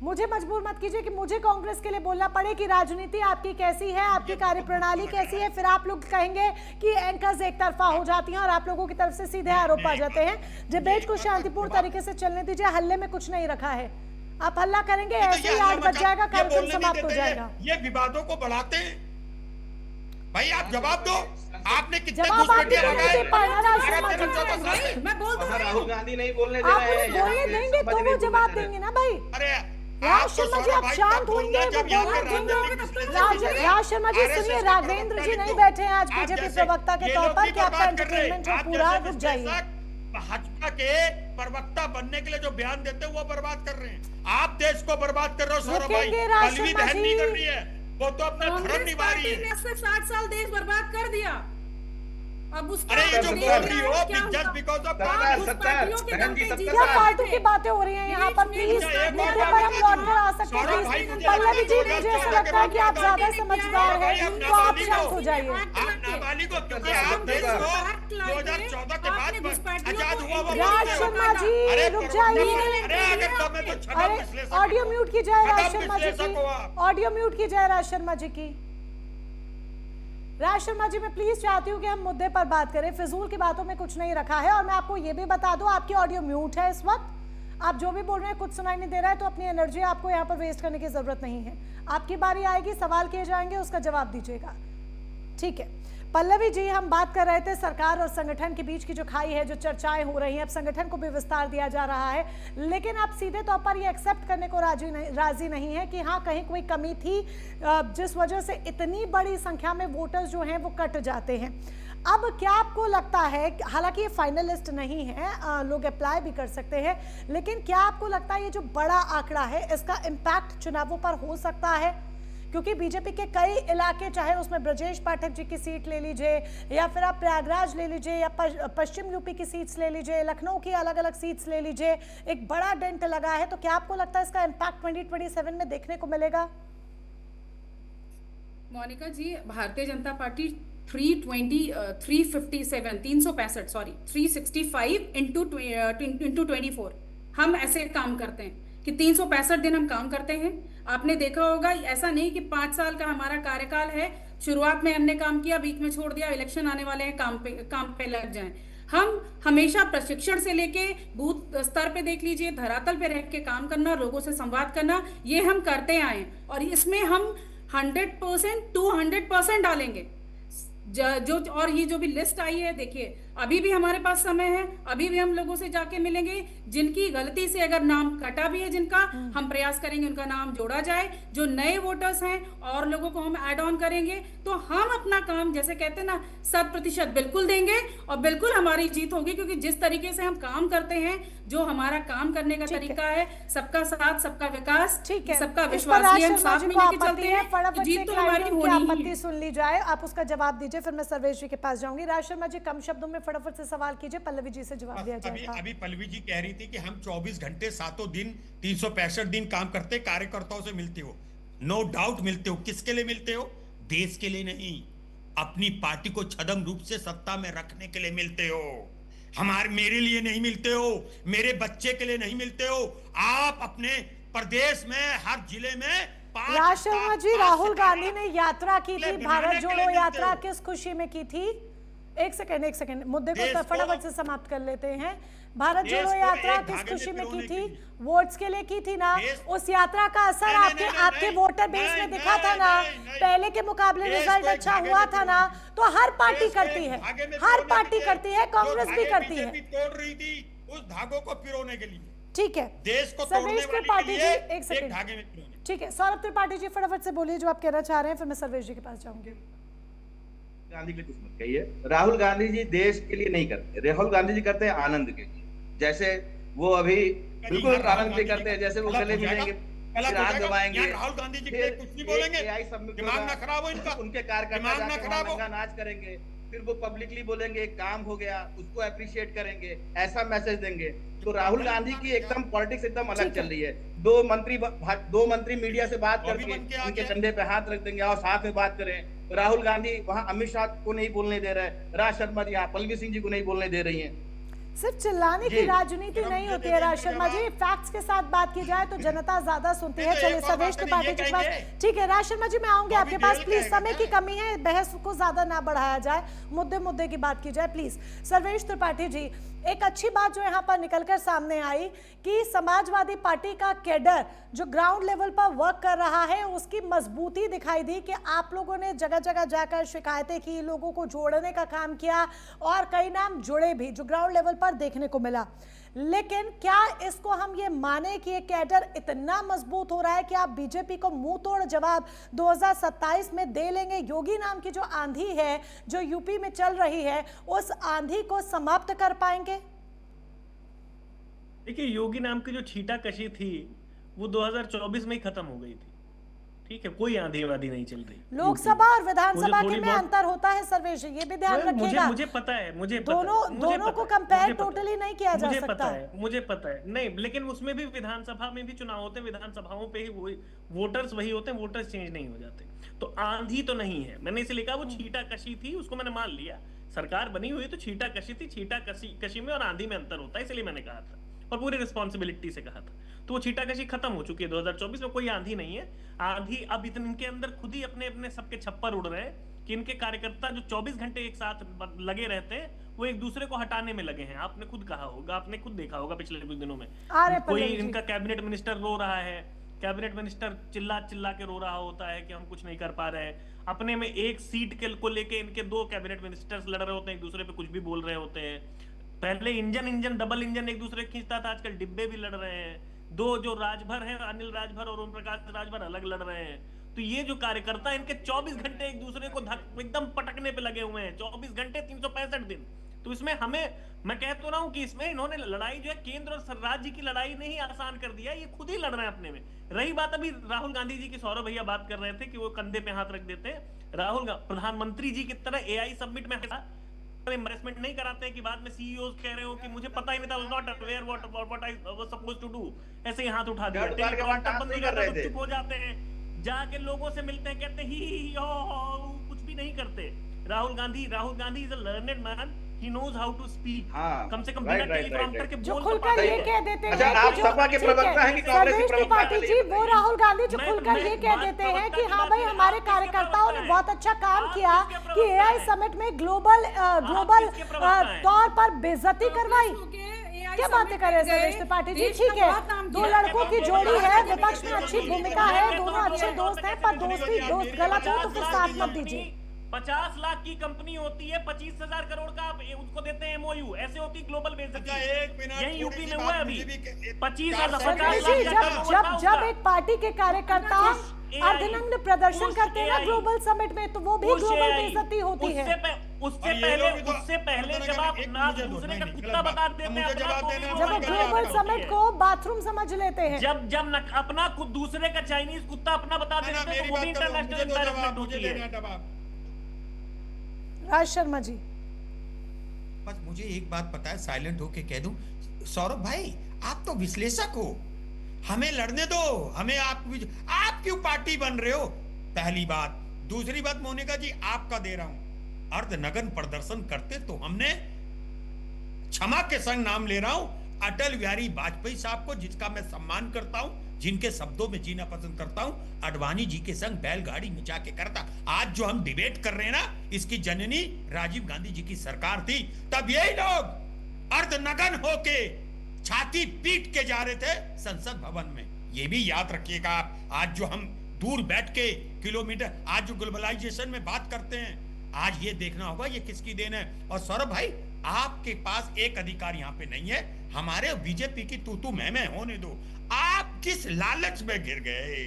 मुझे मजबूर मत कीजिए कि मुझे कांग्रेस के लिए बोलना पड़े कि राजनीति आपकी कैसी है, आपकी कार्यप्रणाली कैसी है। फिर आप लोग कहेंगे कि एंकर्स एक तरफा हो जाती हैं और आप लोगों की तरफ से सीधे आरोप आ जाते हैं। डिबेट को शांतिपूर्ण तरीके से चलने दीजिए, हल्ले में कुछ नहीं रखा है। आप हल्ला करेंगे ऐसे ही आग बच जाएगा, कार्यक्रम समाप्त हो जाएगा। ये विवादों को बढ़ाते हैं। भाई आप जवाब दो, आपने कितने जवाब आप दे पाए राज शर्मा जी। मैं बोल तो रही हूं, राहुल गांधी नहीं बोलने दे आप रहे हैं। उन्हें बोलने देंगे तो वो जवाब देंगे ना भाई। अरे राज शर्मा जी आप शांत होंगे, वो बोलने देंगे। राज शर्मा जी सुनिए, राघवेंद्र जी नहीं बैठे हैं आज बीजेपी प्रवक्ता के तौर पर, कि आपका एंटरटेनमेंट जो पूरा रुक जाइए। भाजपा के प्रवक्ता बनने के लिए जो बयान देते हैं वो बर्बाद कर रहे हैं। आप देश को बर्बाद कर रहे हो सौरभ भाई, रुकेंगे राज पलवी शर्मा दहन जी। नहीं कर रही है, वो तो अपना धर्म निभा रही है। 60 साल देश बर्बाद कर दिया। अब उसका अरे ये जो बोल रही हो जस्ट बिकॉज ऑफ क्या फालतू की बातें हो रही हैं यहाँ पर। प्लीज मुद्दे पर हम लौट कर आ सकते हैं। पल्लवी जी मुझे ऐसा लगता है कि आप ज्यादा समझदार हैं, तो आप शांत हो जाइए। नाबालिगों क्योंकि आप देश को 2014 के बाद आजाद हुआ वो राज शर्मा जी रुक जाइए। अरे अगर तो मैं तो छठा अरे विश्लेषक ऑडियो म्यूट की जाए राज शर्मा जी विश्लेषक हो आप। की, ऑडियो म्यूट की जाए राज शर्मा जी की। राज शर्मा जी मैं प्लीज चाहती हूँ कि हम मुद्दे पर बात करें, फिजूल की बातों में कुछ नहीं रखा है। और मैं आपको ये भी बता दूं, आपकी ऑडियो म्यूट है इस वक्त, आप जो भी बोल रहे हैं कुछ सुनाई नहीं दे रहा है, तो अपनी एनर्जी आपको यहाँ पर वेस्ट करने की जरूरत नहीं है। आपकी बारी आएगी, सवाल किए जाएंगे, उसका जवाब दीजिएगा, ठीक है। पल्लवी जी, हम बात कर रहे थे सरकार और संगठन के बीच की जो खाई है, जो चर्चाएं हो रही हैं, अब संगठन को भी विस्तार दिया जा रहा है, लेकिन आप सीधे तौर पर ये एक्सेप्ट करने को राजी नहीं है कि हाँ कहीं कोई कमी थी जिस वजह से इतनी बड़ी संख्या में वोटर्स जो हैं वो कट जाते हैं। अब क्या आपको लगता है, हालांकि ये फाइनल लिस्ट नहीं है, लोग अप्लाई भी कर सकते हैं, लेकिन क्या आपको लगता है ये जो बड़ा आंकड़ा है इसका इम्पैक्ट चुनावों पर हो सकता है? क्योंकि बीजेपी के कई इलाके, चाहे उसमें ब्रजेश पाठक जी की सीट ले लीजिए या फिर आप प्रयागराज ले लीजिए या पश्चिम यूपी की सीट्स ले लीजिए, लखनऊ की अलग अलग सीट्स ले लीजिए, एक बड़ा डेंट लगा है। तो क्या आपको लगता है इसका इम्पैक्ट 2027 में देखने को मिलेगा? मोनिका जी, भारतीय जनता पार्टी 365 इंटू 24 हम ऐसे काम करते हैं कि 365 दिन हम काम करते हैं। आपने देखा होगा, ऐसा नहीं कि 5 साल का हमारा कार्यकाल है, शुरुआत में हमने काम किया, बीच में छोड़ दिया, इलेक्शन आने वाले हैं, काम पे लग जाएं। हम हमेशा प्रशिक्षण से लेके बूथ स्तर पे देख लीजिए, धरातल पे रह के काम करना, लोगों से संवाद करना, ये हम करते आए और इसमें हम 100% 200% डालेंगे। जो और ये जो भी लिस्ट आई है, देखिए अभी भी हमारे पास समय है, अभी भी हम लोगों से जाके मिलेंगे। जिनकी गलती से अगर नाम कटा भी है जिनका, हम प्रयास करेंगे उनका नाम जोड़ा जाए। जो नए वोटर्स हैं और लोगों को हम ऐड ऑन करेंगे, तो हम अपना काम जैसे कहते हैं ना 100% बिल्कुल देंगे और बिल्कुल हमारी जीत होगी। क्योंकि जिस तरीके से हम काम करते हैं, जो हमारा काम करने का तरीका है, सबका साथ सबका विकास, सबका विश्वास, हम साथ मिलकर चलते हैं, तो जीत तो हमारी होनी ही। सुन ली जाए, आप उसका जवाब दीजिए, फिर मैं सर्वेश जी के पास जाऊंगी। राज शर्मा जी कम शब्दों में फटाफट से सवाल कीजिए, पल्लवी जी से जवाब दिया जाएगा। अभी पल्लवी जी कह रही थी कि हम 24 घंटे 7 दिन 365 दिन काम करते, कार्यकर्ताओं से मिलते हो। नो डाउट मिलते हो। किसके लिए मिलते हो? देश के लिए नहीं, अपनी पार्टी को छदम रूप से सत्ता में रखने के लिए मिलते हो। मेरे लिए नहीं मिलते हो, मेरे बच्चे के लिए नहीं मिलते हो। आप अपने प्रदेश में हर जिले में राज शर्मा जी, राहुल गांधी ने यात्रा की थी, भारत जोड़ो यात्रा किस खुशी में की थी? एक सेकंड, मुद्दे को फटाफट से समाप्त कर लेते हैं। भारत जोड़ो यात्रा किस खुशी में की थी? वोट्स के लिए की थी ना? उस यात्रा का असर आपके वोटर बेस में दिखा था ना? पहले के मुकाबले रिजल्ट अच्छा हुआ था ना? तो हर पार्टी करती है, हर पार्टी करती है, कांग्रेस भी करती है। तोड़ रही थी उस धागों को पिरोने के लिए। ठीक है, देश को सर्वेश त्रिपाठी जी, एक सेकंड, धागे में पिरोने। ठीक है, सौरभ त्रिपाठी जी फटाफट से बोलिए जो आप कहना चाह रहे हैं, फिर मैं सर्वेश जी के पास जाऊंगी। गांधी के कुछ मत कहिए। राहुल गांधी जी देश के लिए नहीं करते, राहुल गांधी जी करते हैं आनंद के लिए। जैसे वो अभी बिल्कुल आनंद के लिए करते हैं, जैसे वो गले मिलेंगे, रात गवाएंगे, राहुल गांधी जी के कुछ नहीं बोलेंगे, दिमाग ना खराब हो इनका, उनके कार्यकर्ता नाच करेंगे, फिर वो पब्लिकली बोलेंगे एक काम हो गया, उसको अप्रिशिएट करेंगे, ऐसा मैसेज देंगे। तो राहुल गांधी की एकदम पॉलिटिक्स एकदम अलग चल रही है। दो मंत्री मीडिया से बात करके उनके कंधे पे हाथ रख देंगे और साथ में बात करें। राहुल गांधी वहां अमित शाह को नहीं बोलने दे रहे, राज शर्मा जी यहाँ पल्लवी सिंह जी को नहीं बोलने दे रही है। सिर्फ चिल्लाने की राजनीति नहीं होती है राज शर्मा जी, फैक्ट्स के साथ बात की जाए तो जनता ज्यादा सुनती है। चलिए सर्वेश त्रिपाठी जी के पास, ठीक है राज शर्मा जी मैं आऊंगी आपके पास, प्लीज समय की कमी है, बहस को ज्यादा ना बढ़ाया जाए, मुद्दे की बात की जाए प्लीज। सर्वेश त्रिपाठी जी, एक अच्छी बात जो यहाँ पर निकलकर सामने आई कि समाजवादी पार्टी का कैडर जो ग्राउंड लेवल पर वर्क कर रहा है उसकी मजबूती दिखाई दी कि आप लोगों ने जगह जगह जाकर शिकायतें की, लोगों को जोड़ने का काम किया और कई नाम जुड़े भी जो ग्राउंड लेवल पर देखने को मिला। लेकिन क्या इसको हम ये माने कि ये कैडर इतना मजबूत हो रहा है कि आप बीजेपी को मुंह तोड़ जवाब 2027 में दे लेंगे? योगी नाम की जो आंधी है जो यूपी में चल रही है उस आंधी को समाप्त कर पाएंगे? देखिए, योगी नाम की जो छीटाकशी थी वो 2024 में ही खत्म हो गई थी, ठीक है, कोई आंधी वादी नहीं चल रही। लोकसभा और विधानसभा के में अंतर होता है सर्वेश, ये भी ध्यान रखिएगा। मुझे पता है, दोनों को कंपेयर टोटली नहीं किया जा सकता। मुझे पता है नहीं, लेकिन उसमें भी विधानसभा में भी चुनाव होते हैं, विधानसभाओं पे ही वोटर्स वही होते हैं, वोटर्स चेंज नहीं हो जाते। तो आंधी तो नहीं है, मैंने इसलिए कहा वो छीटाकशी थी, उसको मैंने मान लिया। सरकार बनी हुई तो छीटाकशी थी, छीटाकशी में और आंधी में अंतर होता है, इसलिए मैंने कहा था और पूरी रिस्पॉन्सिबिलिटी से कहा था। तो वो छीटाकशी खत्म हो चुकी है 2024 में, कोई आंधी नहीं है। आंधी अब इनके अंदर खुद ही अपने अपने सबके छप्पर उड़ रहे हैं कि इनके कार्यकर्ता जो 24 घंटे एक साथ लगे रहते हैं वो एक दूसरे को हटाने में लगे हैं। आपने खुद कहा होगा, आपने खुद देखा होगा पिछले कुछ दिनों में कोई इनका कैबिनेट मिनिस्टर रो रहा है, कैबिनेट मिनिस्टर चिल्ला के रो रहा होता है कि हम कुछ नहीं कर पा रहे हैं। अपने में एक सीट को लेके इनके दो कैबिनेट मिनिस्टर्स लड़ रहे होते हैं, एक दूसरे पे कुछ भी बोल रहे होते हैं। पहले इंजन डबल इंजन एक दूसरे खींचता था, आजकल डिब्बे भी लड़ रहे हैं। दो जो राजभर हैं, अनिल राजभर और ओम प्रकाश राजभर अलग लड़ रहे हैं। तो ये जो कार्यकर्ता इनके 24 घंटे एक दूसरे को एकदम पटकने पे लगे हुए हैं, 24 घंटे 365 दिन। तो इसमें हमें, मैं कह तो रहा हूं कि इसमें इन्होंने लड़ाई जो है केंद्र और राज्य की लड़ाई नहीं आसान कर दिया, ये खुद ही लड़ रहे हैं अपने में। रही बात अभी राहुल गांधी जी की, सौरभ भैया बात कर रहे थे कि वो कंधे पे हाथ रख देते हैं। राहुल प्रधानमंत्री जी की तरह एआई समिट में इन्वेस्टमेंट नहीं कराते हैं कि बाद में सीईओ कह रहे हो कि मुझे पता ही नहीं था, was not aware what I was supposed to do, ऐसे ही हाथ उठा दिया। चुप हो जाते हैं, जाके लोगों से मिलते हैं, कहते ही कुछ भी नहीं करते। Rahul Gandhi is a learned man, he knows how to speak. कम से कम बिना टेलीप्रॉम्प्टर के जो खुलकर ये कह देते हैं आप सपा के प्रवक्ता हैं कि कांग्रेस के प्रवक्ता जी, वो राहुल गांधी जो खुलकर ये कह देते हैं कि हाँ भाई हमारे कार्यकर्ताओं ने बहुत अच्छा काम किया कि एआई समिट में ग्लोबल तौर पर बेइज्जती करवाई। क्या बातें कर रहे हैं सर्वेश त्रिपाठी जी? ठीक है, दो लड़कों की जोड़ी है, विपक्ष में अच्छी भूमिका है, दोनों अच्छे दोस्त हैं, पर दोस्त गलत हो तो फिर साथ मत दीजिए। 50 लाख की कंपनी होती है, 25,000 करोड़ का उसको देते हैं एमओयू, ऐसे होती ग्लोबल बेइज्जती। यही यूपी में हुआ है अभी 25,000। जब एक पार्टी के कार्यकर्ता अर्धनग्न प्रदर्शन करते हैं ना ग्लोबल समिट में, तो वो भी ग्लोबल बेइज्जती होती है। उससे पहले जब आप ना दूसरे का कुत्ता बता देते हैं, जब ग्लोबल समिट को बाथरूम समझ लेते हैं, जब अपना दूसरे का चाइनीज कुत्ता अपना बता देते हैं, तो वो भी इंटरनेशनल एम्बैरेसमेंट होती है। राज शर्मा जी, बस मुझे एक बात पता है, साइलेंट होके कह दूं, सौरभ भाई आप तो विश्लेषक हो, हमें लड़ने दो, हमें आप क्यों पार्टी बन रहे हो? पहली बात। दूसरी बात मोनिका जी आपका दे रहा हूं, अर्धनग्न प्रदर्शन करते तो हमने क्षमा के संग नाम ले रहा हूं अटल बिहारी वाजपेयी साहब को, जिसका मैं सम्मान करता हूं, जिनके शब्दों में जीना पसंद करता हूं, अडवाणी जी के संग बैलगाड़ी में जाके करता। आज जो हम डिबेट कर रहे हैं ना, इसकी जननी राजीव गांधी जी की सरकार थी, तब यही लोग अर्धनग्न होके छाती पीट के जा रहे थे संसद भवन में। ये भी याद रखिएगा आप। आज जो हम दूर बैठ के किलोमीटर, आज जो ग्लोबलाइजेशन में बात करते हैं, आज ये देखना होगा ये किसकी देन है। और सौरभ भाई आपके पास एक अधिकार यहाँ पे नहीं है, हमारे बीजेपी की तू मैं होने दो। आप किस लालच में गिर गए?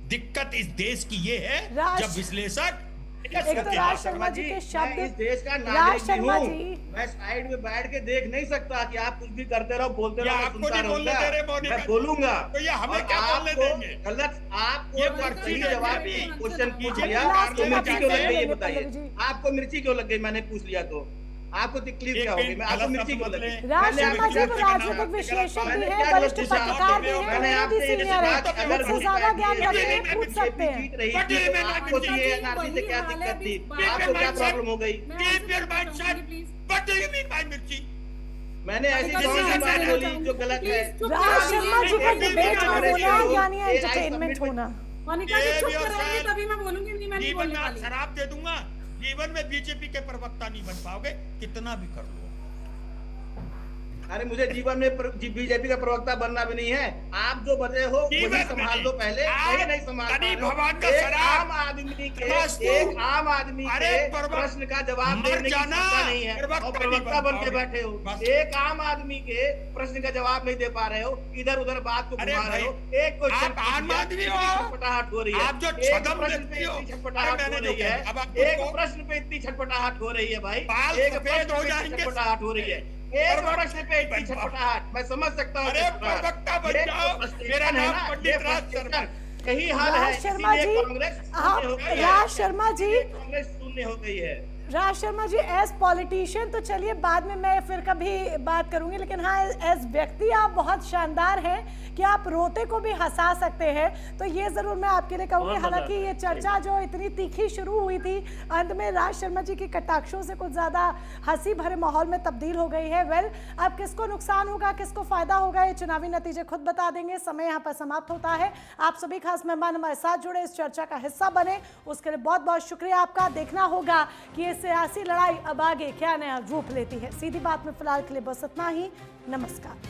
दिक्कत इस देश की ये है, जब विश्लेषक एक तो राज शर्मा जी के मैं इस शब्द, देश का राज नागरिक शर्मा भी जी हूँ। मैं साइड में बैठ के देख नहीं सकता कि आप कुछ भी करते रहो, बोलते ये रहो, मैं आपको सुनता नहीं बोलने रहूंगा। दे रहे मोनिका मैं जी। बोलूंगा तो ये हमें और क्या बोलने आपको देंगे? गलत, आपको ये जब पर्ची सही का जवाब भी क्वेश्चन पूछ कीजिए, लिया, लास्ट आपको में मिर्ची आप क्यों लग गई ये लेंगे, बताइए। पल्लवी जी। आपको मिर्ची क्यों लग गई मैंने पूछ लिया तो? आपको तकलीफ एक क्या होगी? मिनट, मैं आपको गलत मिर्ची शब्द क्यों लगी? बोले। राज मैंने शर्मा आपको जी क्या वो कहा? राजनीतिक विश्लेषक भी मैंने हैं, क्या वरिष्ठ गलती कहा? पत्रकार भी हैं, मैंने उन्हें भी आपसे ये सीनियर है, कहा कि अगर मुझसे ज्यादा ज्ञान ये रखते हैं, पूछ सकते हैं। जीत रही थी तो आपको ये एनआरसी से क्या दिक्कत थी? आपको क्या प्रॉब्लम हो गई? What do you mean by मिर्ची? मैंने ऐसी कौन सी बात बोली जो गलत है? राज शर्मा जी का डिबेट में होना यानी एंटरटेनमेंट होना। मोनिका जी चुप कराइए, तभी मैं बोलूंगी, नहीं मैं नहीं जीवन बोलने में आप वाली। शराब दे दूंगा, जीवन में बीजेपी के प्रवक्ता नहीं बन पाओगे, कितना भी कर लो। अरे मुझे जीवन में बीजेपी का प्रवक्ता बनना भी नहीं है। आप जो बने हो वही जीवन संभाल में दो पहले, आप वही नहीं संभाल कभी पा रहे हो। भगवान का एक शराब, आम आदमी के तमाशू, एक आम आदमी अरे के प्रश्न का जवाब मर देने की जाना, क्षमता नहीं है प्रवक्ता और नहीं प्रवक्ता बन बन के पाओगे। बैठे हो। बस। एक आम आदमी के प्रश्न का जवाब नहीं दे पा रहे हो, इधर उधर बात को अरे घुमा रहे हो। भाई, एक क्वेश्चन आप आम आदमी हो, छटपटाहट हो रही है। आप जो एक छदम प्रश्न देखते पे हो, इतनी छटपटाहट अरे हो मैंने रही जो है, कहा, अब आप एक खुद को- प्रश्न पे इतनी छटपटाहट हो रही है भाई, बाल एक सफेद प्रश्न हो पे इतनी जाएंगे। छटपटाहट हो रही है, एक प्रश्न पे इतनी बन पाओ। छटपटाहट। मैं समझ सकता हूँ अरे छटपटाहट। प्रवक्ता बन ये जाओ, frustration मेरा है नाम ना, पंडित ये राज frustration शर्मा। यही हाल है, राज शर्मा इसीलिए जी, कांग्रेस आप शून्य हो गई है। राज शर्मा जी, कांग्रेस शून्य हो गई है। राज शर्मा जी एज पॉलिटिशियन तो चलिए बाद में मैं फिर कभी बात करूंगी, लेकिन हाँ एज व्यक्ति आप बहुत शानदार हैं कि आप रोते को भी हंसा सकते हैं, तो ये जरूर मैं आपके लिए कहूंगी। बहुत मजा हालांकि ये चर्चा जो इतनी तीखी शुरू हुई थी, अंत में राज शर्मा जी की कटाक्षों से कुछ ज्यादा हंसी भरे माहौल में तब्दील हो गई है। वेल, अब किसको नुकसान होगा, किसको फायदा होगा, ये चुनावी नतीजे खुद बता देंगे। समय यहाँ पर समाप्त होता है। आप सभी खास मेहमान हमारे साथ जुड़े, इस चर्चा का हिस्सा बने, उसके लिए बहुत बहुत शुक्रिया आपका। देखना होगा कि ये सियासी लड़ाई अब आगे क्या नया रूप लेती है। सीधी बात में फिलहाल के लिए बस इतना ही। नमस्कार।